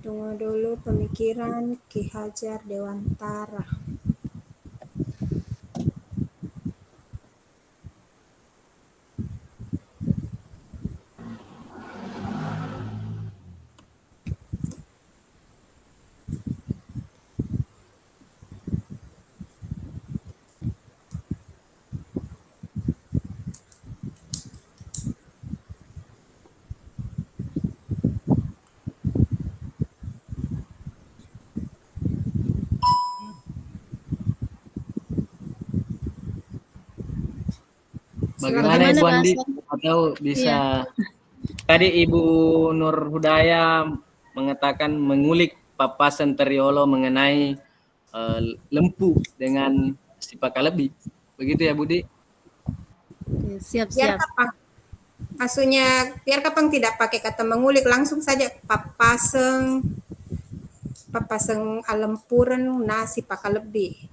Tunggu dulu pemikiran Ki Hajar Dewantara. Bagaimana Ibu Andi atau bisa tadi Ibu Nur Hudaya mengatakan mengulik Papasan Teriolo mengenai lempu dengan si Pakalebi. Begitu ya Budi? Siap-siap. Maksudnya biar kapang tidak pakai kata mengulik, langsung saja Papaseng Alempuren nasi Pakalebi.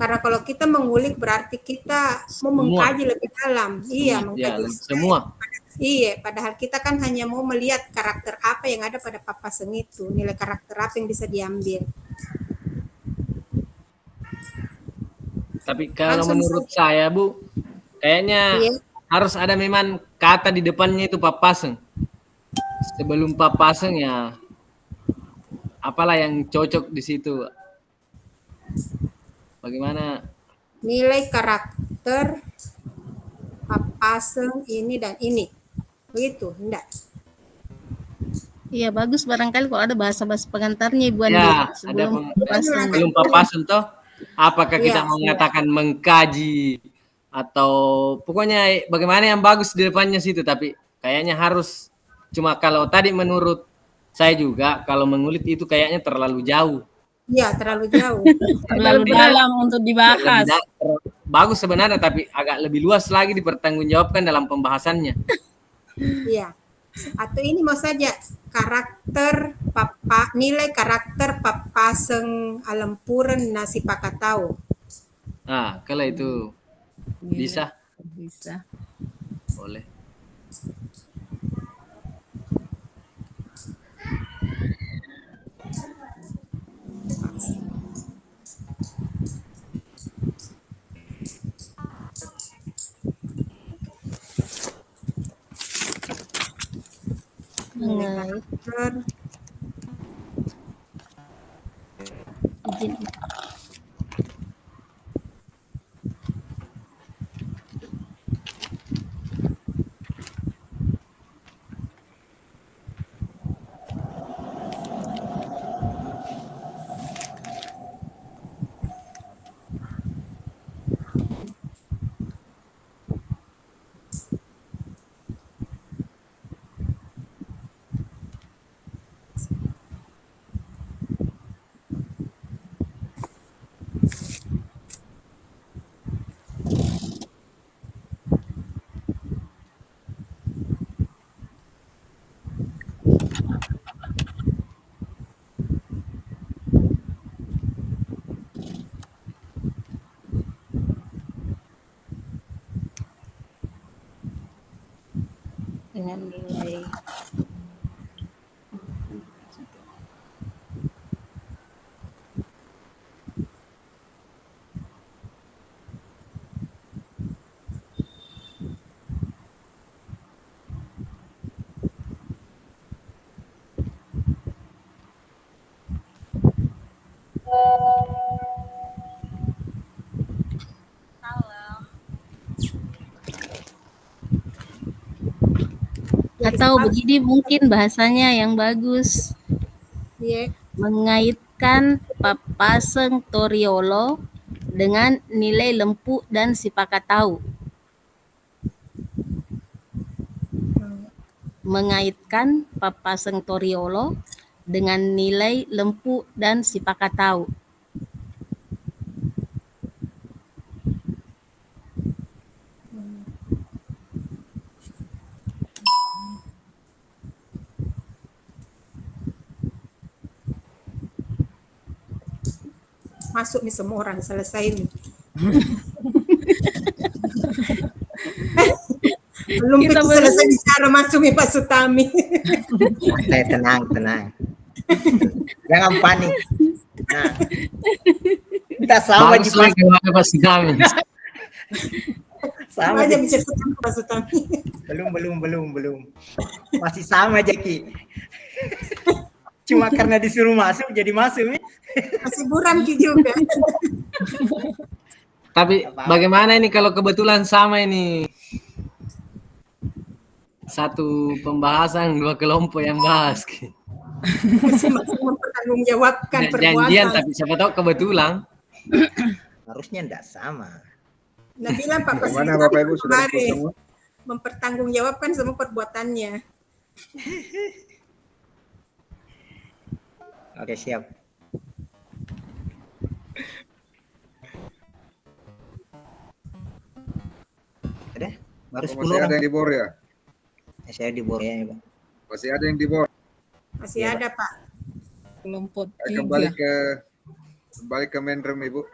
Karena kalau kita mengulik berarti kita mau mengkaji lebih dalam. Iya, mengkaji semua. Iya, padahal kita kan hanya mau melihat karakter apa yang ada pada Papaseng itu, nilai karakter apa yang bisa diambil. Tapi kalau menurut saya Bu, kayaknya harus ada memang kata di depannya itu Papaseng. Sebelum Papaseng ya apalah yang cocok di situ. Bagaimana? Nilai karakter Papaseng ini dan ini. Begitu, enggak? Iya bagus barangkali kalau ada bahasa-bahasa pengantarnya Ibu Andi Ya, ada sebelum Papaseng. belum Papaseng toh. Apakah kita Iya, mau mengatakan mengkaji atau pokoknya bagaimana yang bagus di depannya situ, tapi kayaknya harus cuma kalau tadi menurut saya juga kalau mengulik itu kayaknya terlalu jauh. Iya, terlalu jauh. Terlalu dalam untuk dibahas. Bagus sebenarnya tapi agak lebih luas lagi dipertanggungjawabkan dalam pembahasannya. Iya. Atau ini mau saja karakter nilai karakter Papaseng Alempuren nasi pakatau. Nah, kalau itu bisa. Bisa. Boleh. Karakter Izin. Dengan nilai atau begini mungkin bahasanya yang bagus. Iya. Mengaitkan Papaseng Toriolo dengan nilai lempu dan sipakatau. Mengaitkan Papaseng Toriolo dengan nilai lempu dan sipakatau. Masuk nih semua orang selesai nih. Belum kita selesai bicara masuk nih Pak Sutami. Tenang. Jangan panik. Nah. Kita sama Bagus lagi gimana Pak Sutami. Sama aja bisa ketemu Pak Sutami. Belum. Masih sama Jaki. Cuma karena disuruh masuk jadi masuk nih. Masih buram juga. Tapi bagaimana ini kalau kebetulan sama ini? Satu pembahasan dua kelompok yang bahas. Masing-masing mempertanggungjawabkan perbuatan. Janjian tapi siapa tahu kebetulan. Harusnya enggak sama. Nah bilang Pak Bagaimana Bapak Ibu sudah semua? Mempertanggungjawabkan semua perbuatannya. Oke, siap. Ada? Baru 10 Masih orang. ada yang di bor ya? Saya di bor ya, Pak. Masih ada yang di bor. Masih ada Pak. Kelompok Kembali 3. ke main room Ibu.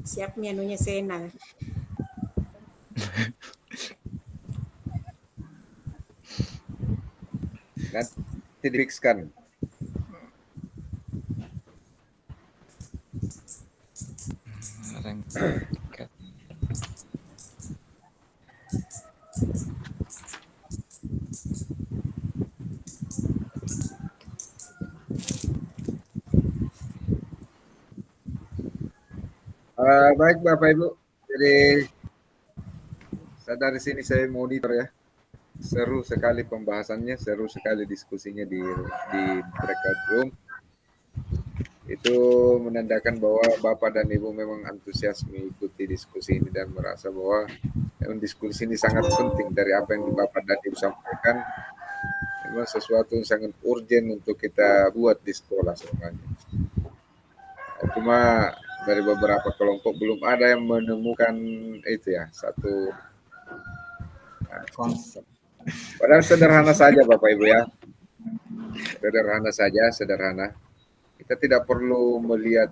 Siap nih anunya Sena. Nanti di-fixkan. Baik Bapak Ibu, jadi dari sini saya monitor ya. Seru sekali pembahasannya, seru sekali diskusinya di breakout room. Itu menandakan bahwa Bapak dan Ibu memang antusias mengikuti diskusi ini dan merasa bahwa diskusi ini sangat penting dari apa yang Bapak dan Ibu sampaikan. Memang sesuatu yang sangat urgent untuk kita buat di sekolah sebenarnya. Cuma dari beberapa kelompok belum ada yang menemukan itu ya, satu Konsep. padahal sederhana saja Bapak Ibu ya. Sederhana saja, sederhana. Kita tidak perlu melihat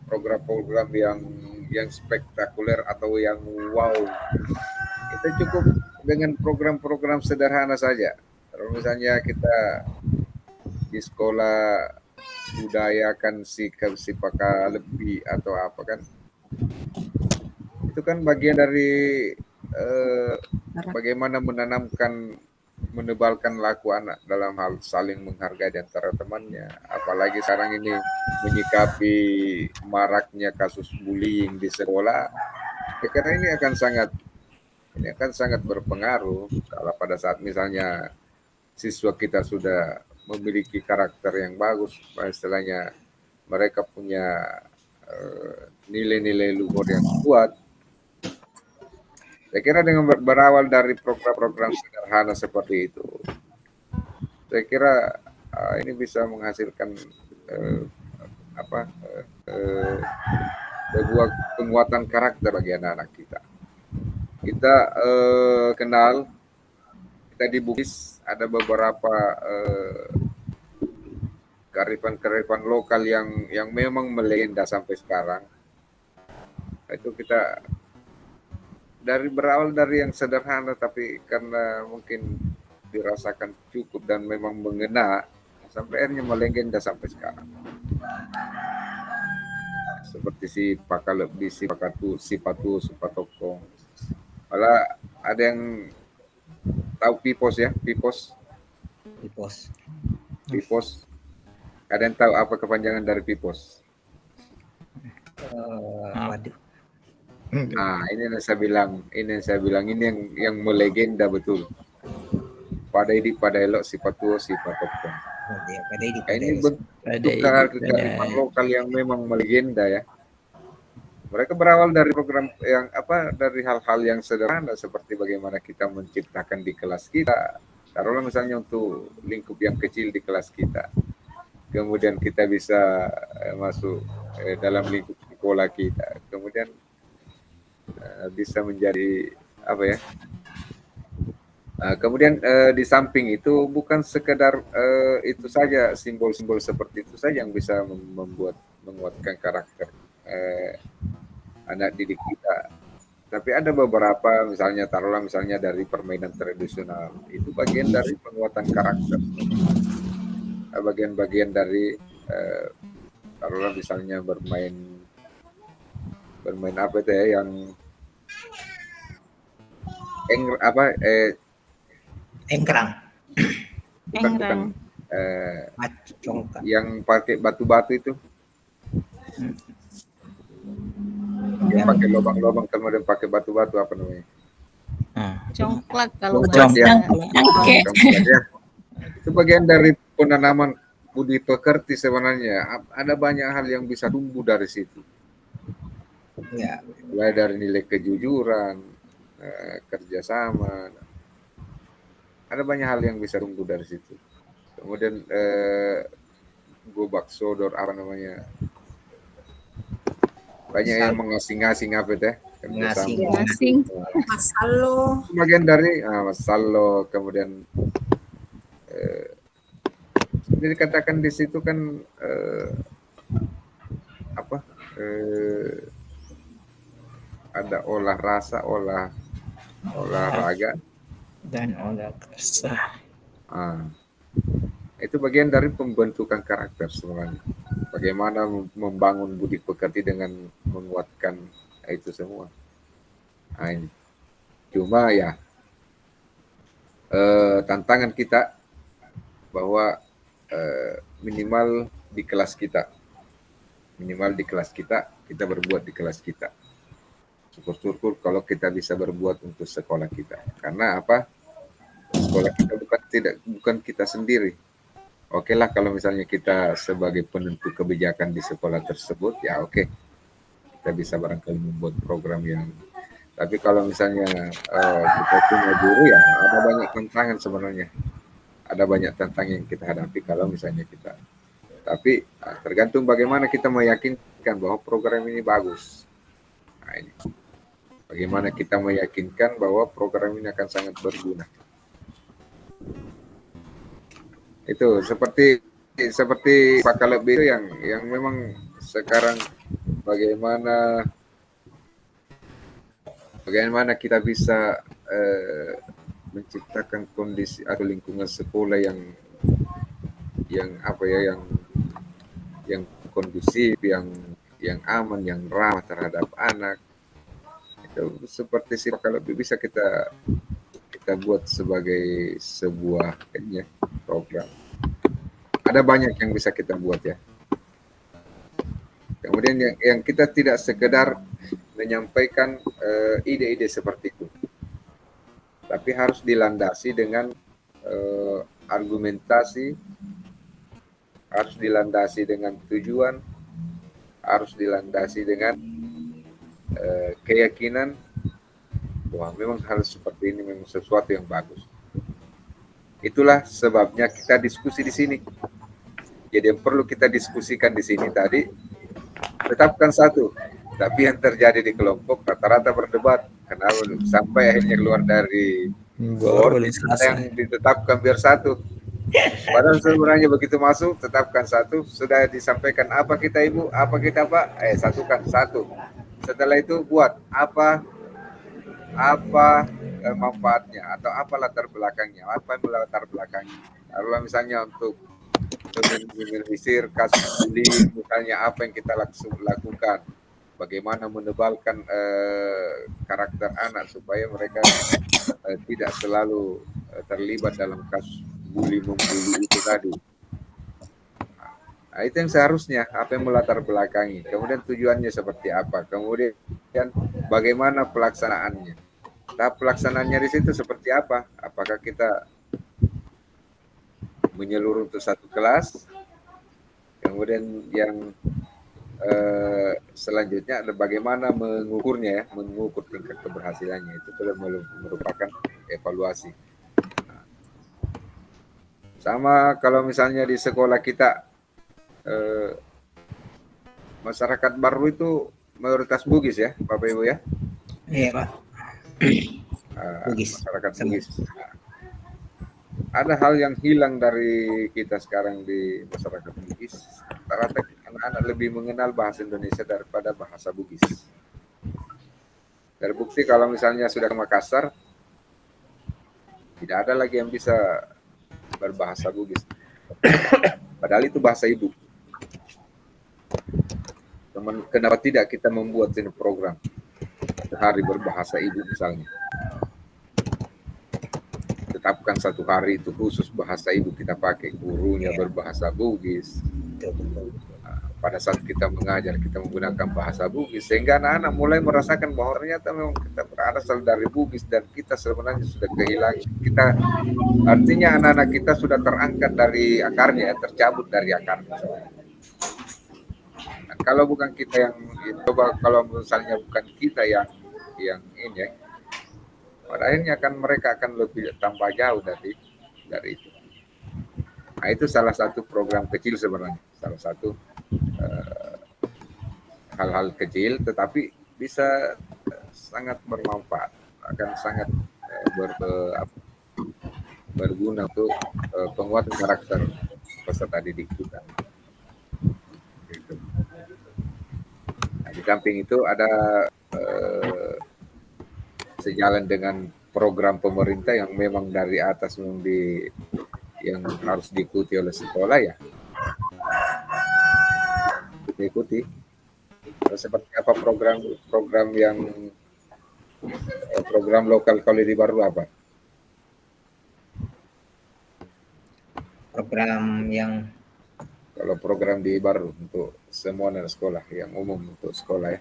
program-program yang spektakuler atau yang wow. Kita cukup dengan program-program sederhana saja. Kalau misalnya kita di sekolah budayakan si paka lebih atau apa kan, itu kan bagian dari bagaimana menebalkan laku anak dalam hal saling menghargai di antara temannya. Apalagi sekarang ini menyikapi maraknya kasus bullying di sekolah, saya kira ini akan sangat berpengaruh kalau pada saat misalnya siswa kita sudah memiliki karakter yang bagus, istilahnya mereka punya nilai-nilai luhur yang kuat. Saya kira dengan berawal dari program-program sederhana seperti itu, saya kira ini bisa menghasilkan sebuah penguatan karakter bagi anak-anak kita. Kita kenal, kita di Bugis ada beberapa kearifan lokal yang memang melegenda sampai sekarang. Itu kita berawal dari yang sederhana, tapi karena mungkin dirasakan cukup dan memang mengena, sampai akhirnya melegenda sampai sekarang. Seperti si Pakalebdi, si Pakatu, si Patu, si Patokong. Malah ada yang tahu Pipos ya, Pipos. Ada yang tahu apa kepanjangan dari Pipos? Waduh. Nah, ini yang saya bilang ini yang melegenda betul. Pada elok si Patu, si Patokong. Ini bentuk kearifan lokal yang memang melegenda ya. Mereka berawal dari program dari hal-hal yang sederhana seperti bagaimana kita menciptakan di kelas kita. Taruhlah misalnya untuk lingkup yang kecil di kelas kita. Kemudian kita bisa masuk dalam lingkup sekolah kita. Kemudian bisa menjadi apa ya? Kemudian di samping itu bukan sekedar itu saja, simbol-simbol seperti itu saja yang bisa menguatkan karakter anak didik kita. Tapi ada beberapa, misalnya taruhlah misalnya dari permainan tradisional, itu bagian dari penguatan karakter. Bagian-bagian dari taruhlah misalnya bermain apa itu ya, yang Engkrang. Bukan. Yang pakai batu-batu itu. Yang pakai lubang-lubang kemudian pakai batu-batu apa namanya? Congklak kalau Congklak, ya. Itu bagian dari penanaman budi pekerti sebenarnya. Ada banyak hal yang bisa tumbuh dari situ. Ya. Mulai dari nilai kejujuran, kerjasama. Ada banyak hal yang bisa tumbuh dari situ. Kemudian gobak sodor apa namanya? Banyak yang mengasing-asing apa itu ya? Ngasing. Masalo. Bagian dari masalo, kemudian jadi dikatakan di situ kan ada olah rasa, olahraga dan olah kersa. Itu bagian dari pembentukan karakter sebenarnya. Bagaimana membangun budi pekerti dengan menguatkan itu semua. Ini. Cuma ya tantangan kita bahwa minimal di kelas kita Minimal di kelas kita berbuat di kelas kita. Syukur-syukur kalau kita bisa berbuat untuk sekolah kita. Karena apa? Sekolah kita bukan kita sendiri. Oke lah kalau misalnya kita sebagai penentu kebijakan di sekolah tersebut, ya oke. Kita bisa barangkali membuat program yang, tapi kalau misalnya kita punya guru, ya ada banyak tantangan sebenarnya. Ada banyak tantangan yang kita hadapi kalau misalnya kita, tapi tergantung bagaimana kita meyakinkan bahwa program ini bagus. Nah, ini. Bagaimana kita meyakinkan bahwa program ini akan sangat berguna. Itu seperti Pak Kaleb itu yang memang sekarang bagaimana kita bisa menciptakan kondisi atau lingkungan sekolah yang kondusif, yang aman, yang ramah terhadap anak. Itu seperti sih kalau bisa kita buat sebagai sebuah program. Ada banyak yang bisa kita buat ya. Kemudian yang kita tidak sekedar menyampaikan ide-ide seperti itu, tapi harus dilandasi dengan argumentasi, harus dilandasi dengan tujuan, harus dilandasi dengan keyakinan bahwa memang hal seperti ini memang sesuatu yang bagus. Itulah sebabnya kita diskusi di sini. Jadi yang perlu kita diskusikan di sini tadi, tetapkan satu, tapi yang terjadi di kelompok rata-rata berdebat. Kenapa sampai akhirnya keluar dari board, yang ditetapkan biar satu. Padahal sebenarnya begitu masuk, tetapkan satu, sudah disampaikan apa kita ibu, apa kita pak, satukan satu. Setelah itu buat apa manfaatnya atau apa latar belakangnya, kalau misalnya untuk meminimalisir kasus bully, misalnya apa yang kita lakukan, bagaimana menebalkan karakter anak supaya mereka tidak selalu terlibat dalam kasus membuli itu tadi. Nah, itu yang seharusnya apa yang melatar belakangi, kemudian tujuannya seperti apa, kemudian bagaimana pelaksanaannya. Nah, pelaksanaannya di situ seperti apa? Apakah kita menyeluruh untuk satu kelas, kemudian yang selanjutnya ada bagaimana mengukurnya ya, mengukur tingkat keberhasilannya, itu merupakan evaluasi. Nah, sama kalau misalnya di sekolah kita masyarakat baru itu mayoritas Bugis ya, Bapak Ibu ya? Iya Pak. Bugis. Masyarakat Bugis. Ada hal yang hilang dari kita sekarang di masyarakat Bugis. Rata-rata anak-anak lebih mengenal bahasa Indonesia daripada bahasa Bugis. Terbukti kalau misalnya sudah ke Makassar, tidak ada lagi yang bisa berbahasa Bugis. Padahal itu bahasa ibu. Kenapa tidak kita membuat ini program hari berbahasa ibu misalnya? Tetapkan satu hari itu khusus bahasa ibu kita pakai, gurunya berbahasa Bugis. Pada saat kita mengajar kita menggunakan bahasa Bugis, sehingga anak-anak mulai merasakan bahwa ternyata memang kita berasal dari Bugis dan kita sebenarnya sudah kehilangan. Artinya anak-anak kita sudah terangkat dari akarnya, tercabut dari akarnya. Nah, kalau bukan kita yang coba, kalau misalnya bukan kita yang ini ya, pada akhirnya mereka akan lebih tambah jauh dari itu. Nah, itu salah satu program kecil sebenarnya, salah satu hal-hal kecil tetapi bisa sangat bermanfaat, akan sangat berguna untuk penguatan karakter peserta didik kita. Gitu. Nah, di samping itu ada sejalan dengan program pemerintah yang memang dari atas yang harus diikuti oleh sekolah ya, diikuti. Seperti apa program lokal kalau di baru apa? Program yang Kalau program di baru untuk semua anak sekolah, yang umum untuk sekolah ya,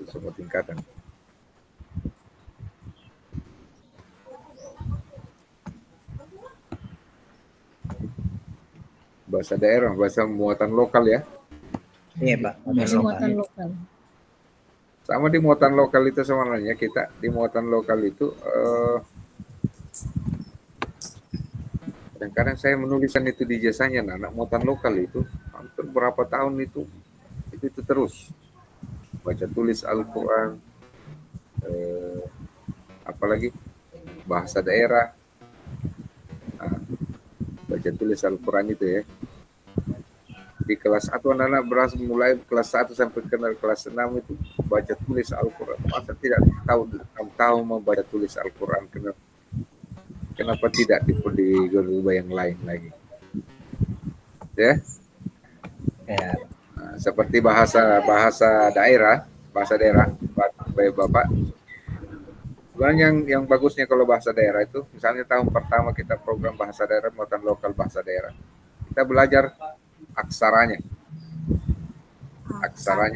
semua tingkatan. Bahasa daerah, bahasa muatan lokal ya. Iya Pak. Bahasa muatan lokal. Sama di muatan lokal itu sebenarnya kita di muatan lokal itu kadang-kadang saya menuliskan itu di jasanya anak muatan lokal itu hampir berapa tahun itu terus baca tulis Al-Quran, apalagi bahasa daerah, baca tulis Al-Quran itu ya. Di kelas 1 anak-anak berasa mulai kelas 1 sampai ke kelas 6 itu baca tulis Al-Quran. Masa tidak tahu membaca tulis Al-Quran? Kenapa tidak di guru yang lain lagi? Ya. Nah, seperti bahasa daerah, Bapak. Sebenarnya yang bagusnya kalau bahasa daerah itu, misalnya tahun pertama kita program bahasa daerah, muatan lokal bahasa daerah. Kita belajar aksaranya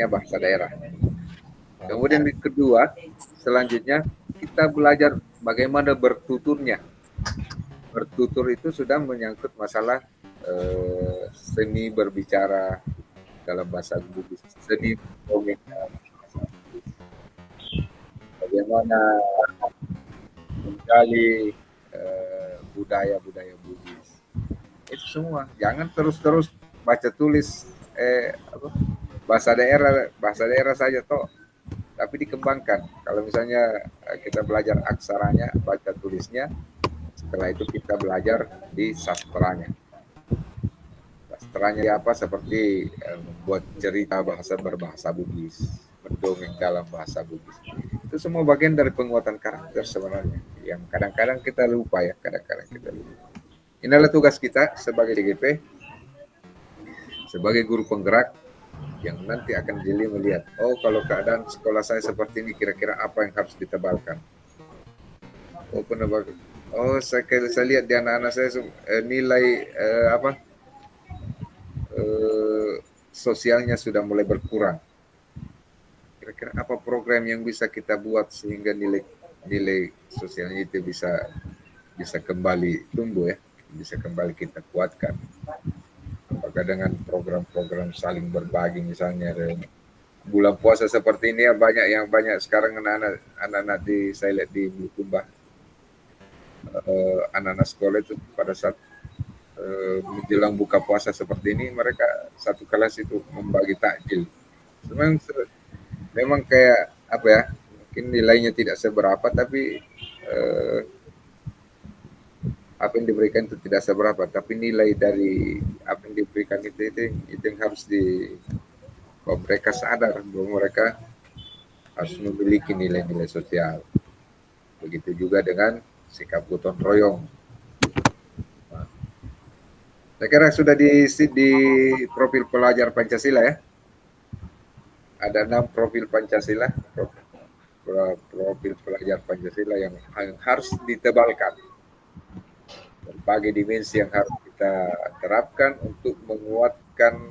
bahasa daerah. Kemudian yang kedua, selanjutnya kita belajar bagaimana bertuturnya. Bertutur itu sudah menyangkut masalah seni berbicara dalam bahasa Bugis, seni dongeng dalam bahasa Bugis. Bagaimana menggali budaya-budaya Bugis. Itu semua. Jangan terus-terus baca tulis bahasa daerah saja toh, tapi dikembangkan. Kalau misalnya kita belajar aksaranya, baca tulisnya, setelah itu kita belajar di sastranya. Sastranya apa? Seperti membuat cerita berbahasa Bugis, mendongeng dalam bahasa Bugis. Itu semua bagian dari penguatan karakter sebenarnya, yang kadang-kadang kita lupa ya, Inilah tugas kita sebagai DGP, sebagai guru penggerak yang nanti akan jeli melihat, oh kalau keadaan sekolah saya seperti ini, kira-kira apa yang harus ditebalkan. Saya lihat di anak-anak saya nilai sosialnya sudah mulai berkurang. Kira-kira apa program yang bisa kita buat sehingga nilai sosialnya itu bisa kembali tumbuh ya, bisa kembali kita kuatkan. Apakah dengan program-program saling berbagi, misalnya bulan puasa seperti ini ya, banyak sekarang anak-anak saya lihat di Bulukumba, anak-anak sekolah itu pada saat menjelang buka puasa seperti ini, mereka satu kelas itu membagi takjil. Memang kayak apa ya, mungkin nilainya tidak seberapa, tapi apa yang diberikan itu tidak seberapa, tapi nilai dari apa yang diberikan itu yang harus bahwa mereka sadar bahwa mereka harus memiliki nilai-nilai sosial. Begitu juga dengan sikap gotong royong. Saya kira sudah di profil pelajar Pancasila ya. Ada 6 profil Pancasila, profil pelajar Pancasila yang harus ditebalkan. Berbagai dimensi yang harus kita terapkan untuk menguatkan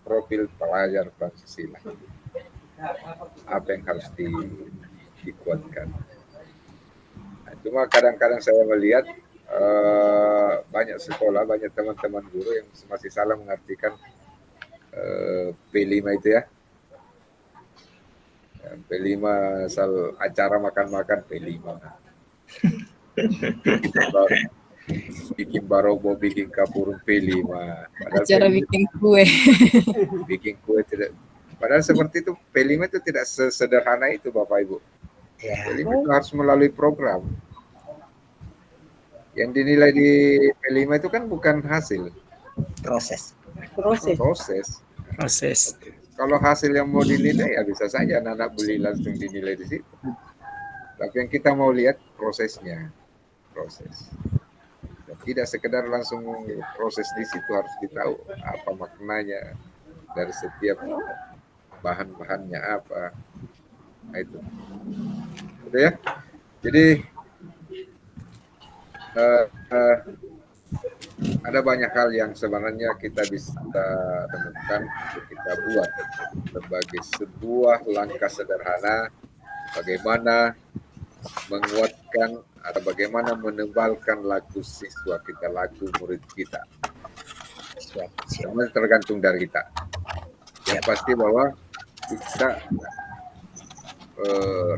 profil pelajar Pancasila. Apa yang harus dikuatkan. Nah, cuma kadang-kadang saya melihat banyak sekolah, banyak teman-teman guru yang masih salah mengartikan P5 itu ya. P5 asal acara makan-makan P5. Bikin barobo, bikin kapurung P5. Acara bikin kue. Bikin kue tidak. Padahal seperti itu P5 itu tidak sesederhana itu Bapak Ibu. P5 itu harus melalui program. Yang dinilai di P5 itu kan bukan hasil. Proses. Kalau hasil yang mau dinilai ya bisa saja anak-anak beli langsung dinilai di situ. Tapi yang kita mau lihat prosesnya. Tidak sekedar langsung proses di situ, harus ditahu apa maknanya dari setiap bahan-bahannya apa. Nah, itu. Udah ya. Jadi ada banyak hal yang sebenarnya kita bisa temukan untuk kita buat sebagai sebuah langkah sederhana bagaimana menguatkan atau bagaimana menebalkan laku siswa kita, laku murid kita. Semua tergantung dari kita. Yang pasti bahwa kita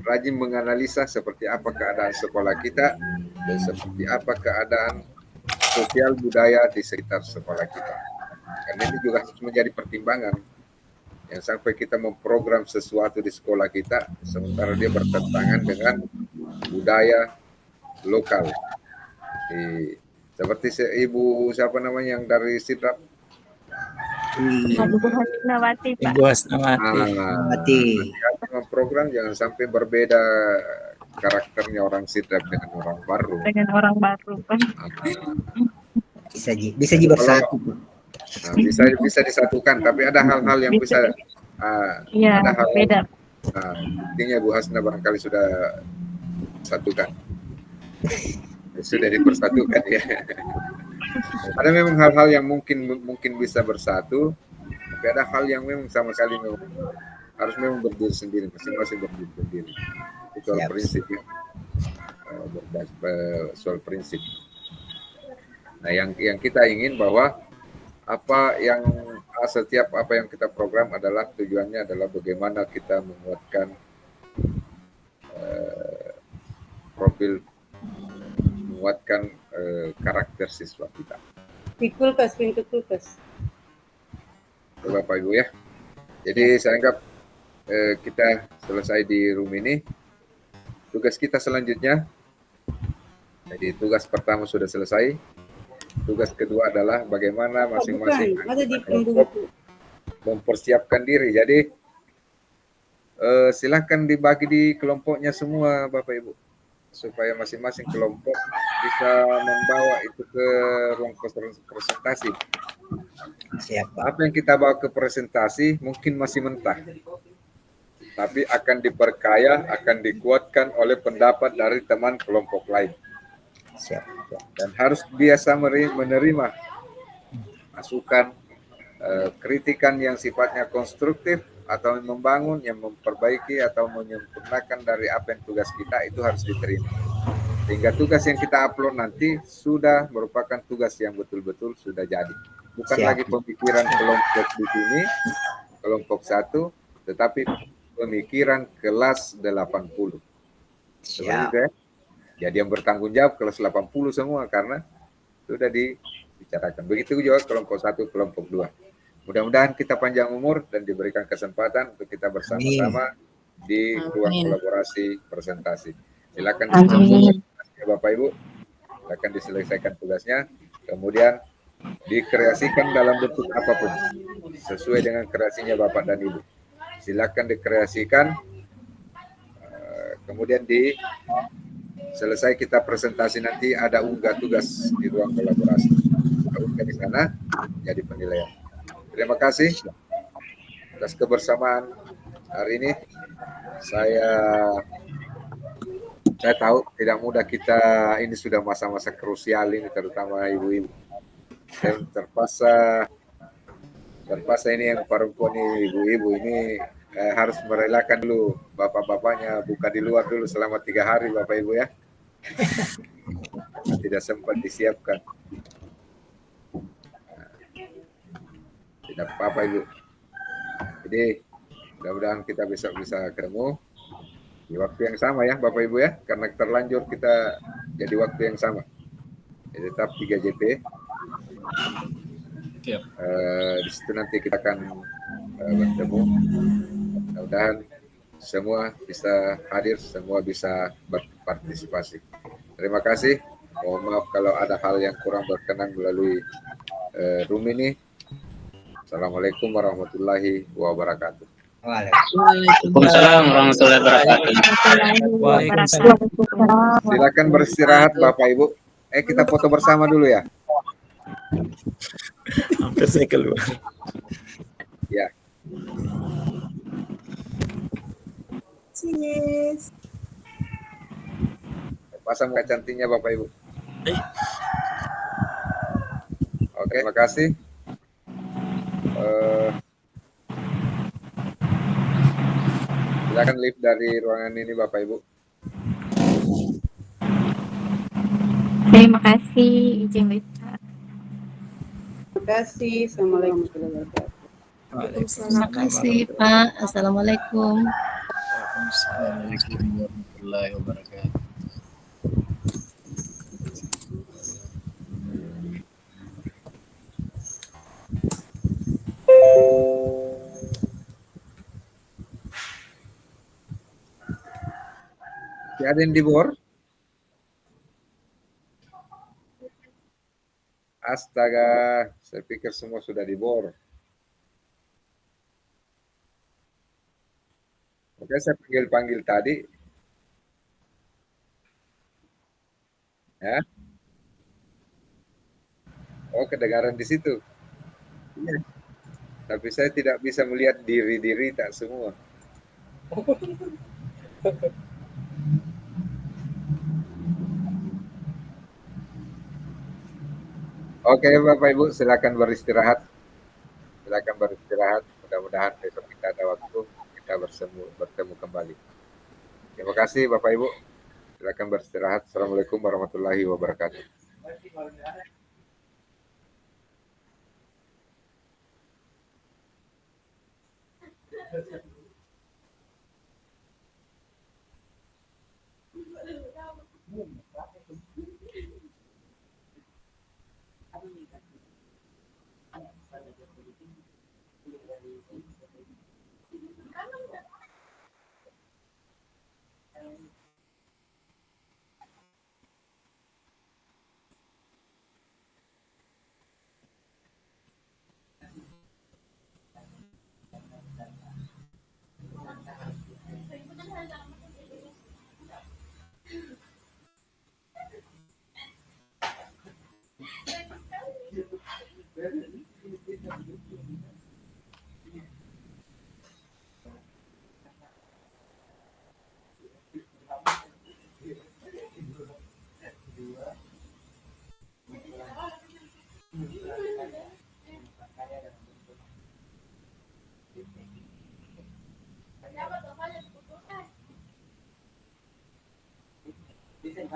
rajin menganalisa seperti apa keadaan sekolah kita dan seperti apa keadaan sosial budaya di sekitar sekolah kita. Karena ini juga harus menjadi pertimbangan. Yang sampai kita memprogram sesuatu di sekolah kita, sementara dia bertentangan dengan budaya lokal. Seperti ibu siapa namanya yang dari Sidrap? Ibu Hasnawati, Pak. Ibu Hasnawati. Memprogram jangan sampai berbeda karakternya orang Sidrap dengan orang baru. Dengan orang baru, Pak. Bisa bersatu. Nah, bisa disatukan, tapi ada hal-hal yang bisa Iya, ada hal beda. intinya Bu Hasna barangkali sudah satukan, sudah dipersatukan ya. Ada memang hal-hal yang mungkin bisa bersatu, tapi ada hal yang memang sama sekali harus memang berdiri sendiri, masing-masing berdiri sendiri. Itu soal prinsip ya, soal prinsip. Nah, yang kita ingin bahwa setiap apa yang kita program adalah tujuannya adalah bagaimana kita menguatkan profil, menguatkan karakter siswa kita. Pintu kulkas. Bapak Ibu ya. Jadi saya anggap kita selesai di room ini. Tugas kita selanjutnya, jadi tugas pertama sudah selesai. Tugas kedua adalah bagaimana masing-masing kelompok mempersiapkan diri. Jadi silakan dibagi di kelompoknya semua Bapak Ibu, supaya masing-masing kelompok bisa membawa itu ke ruang presentasi. Apa yang kita bawa ke presentasi mungkin masih mentah, tapi akan diperkaya, akan dikuatkan oleh pendapat dari teman kelompok lain. Dan harus biasa menerima masukan, kritikan yang sifatnya konstruktif atau membangun, yang memperbaiki atau menyempurnakan dari apa yang tugas kita, itu harus diterima. Sehingga tugas yang kita upload nanti sudah merupakan tugas yang betul-betul sudah jadi. Bukan lagi pemikiran kelompok di sini, kelompok 1, tetapi pemikiran kelas 80. Seperti itu ya. Jadi yang bertanggung jawab kelas 80 semua karena sudah dibicarakan. Begitu juga kelompok 1, kelompok 2. Mudah-mudahan kita panjang umur dan diberikan kesempatan untuk kita bersama-sama di ruang kolaborasi presentasi. Silakan diselesaikan Bapak Ibu. Silakan diselesaikan tugasnya. Kemudian dikreasikan dalam bentuk apapun sesuai dengan kreasinya Bapak dan Ibu. Silakan dikreasikan. Kemudian selesai kita presentasi nanti ada unggah tugas di ruang kolaborasi. Unggah di sana jadi penilaian. Terima kasih atas kebersamaan hari ini. Saya tahu tidak mudah kita, ini sudah masa-masa krusial ini, terutama ibu-ibu. Dan terpaksa ini yang perempuan ini, ibu-ibu ini harus merelakan dulu bapak-bapaknya buka di luar dulu selama 3 hari Bapak Ibu ya. Tidak sempat disiapkan. Tidak apa-apa Ibu. Jadi mudah-mudahan kita bisa ketemu di waktu yang sama ya Bapak Ibu ya, karena terlanjur kita jadi waktu yang sama. Jadi tetap 3 JP. Di situ nanti kita akan bertemu. Mudah-mudahan semua bisa hadir, semua bisa berpartisipasi. Terima kasih. Mohon maaf kalau ada hal yang kurang berkenan melalui room ini. Assalamualaikum warahmatullahi wabarakatuh. Waalaikumsalam warahmatullahi wabarakatuh. Silakan beristirahat Bapak Ibu. Kita foto bersama dulu ya. Hampir saya keluar. Ya. Cheers. Pasang kaca cantiknya Bapak Ibu. Oke, terima kasih. Silakan lift dari ruangan ini Bapak Ibu. Terima kasih, izin lift. Terima kasih. Assalamualaikum warahmatullahi wabarakatuh. Terima kasih Pak. Assalamualaikum. Assalamualaikum warahmatullahi wabarakatuh. Ada yang di bor? Astaga, saya pikir semua sudah di bor. Oke, saya panggil-panggil tadi. Ya. Oh, kedengaran di situ. Iya. Tapi saya tidak bisa melihat diri-diri tak semua. Oke, Bapak Ibu, silakan beristirahat. Silakan beristirahat. Mudah-mudahan besok kita ada waktu kita bertemu kembali. Terima kasih Bapak Ibu. Silakan beristirahat. Assalamualaikum warahmatullahi wabarakatuh. Dicen,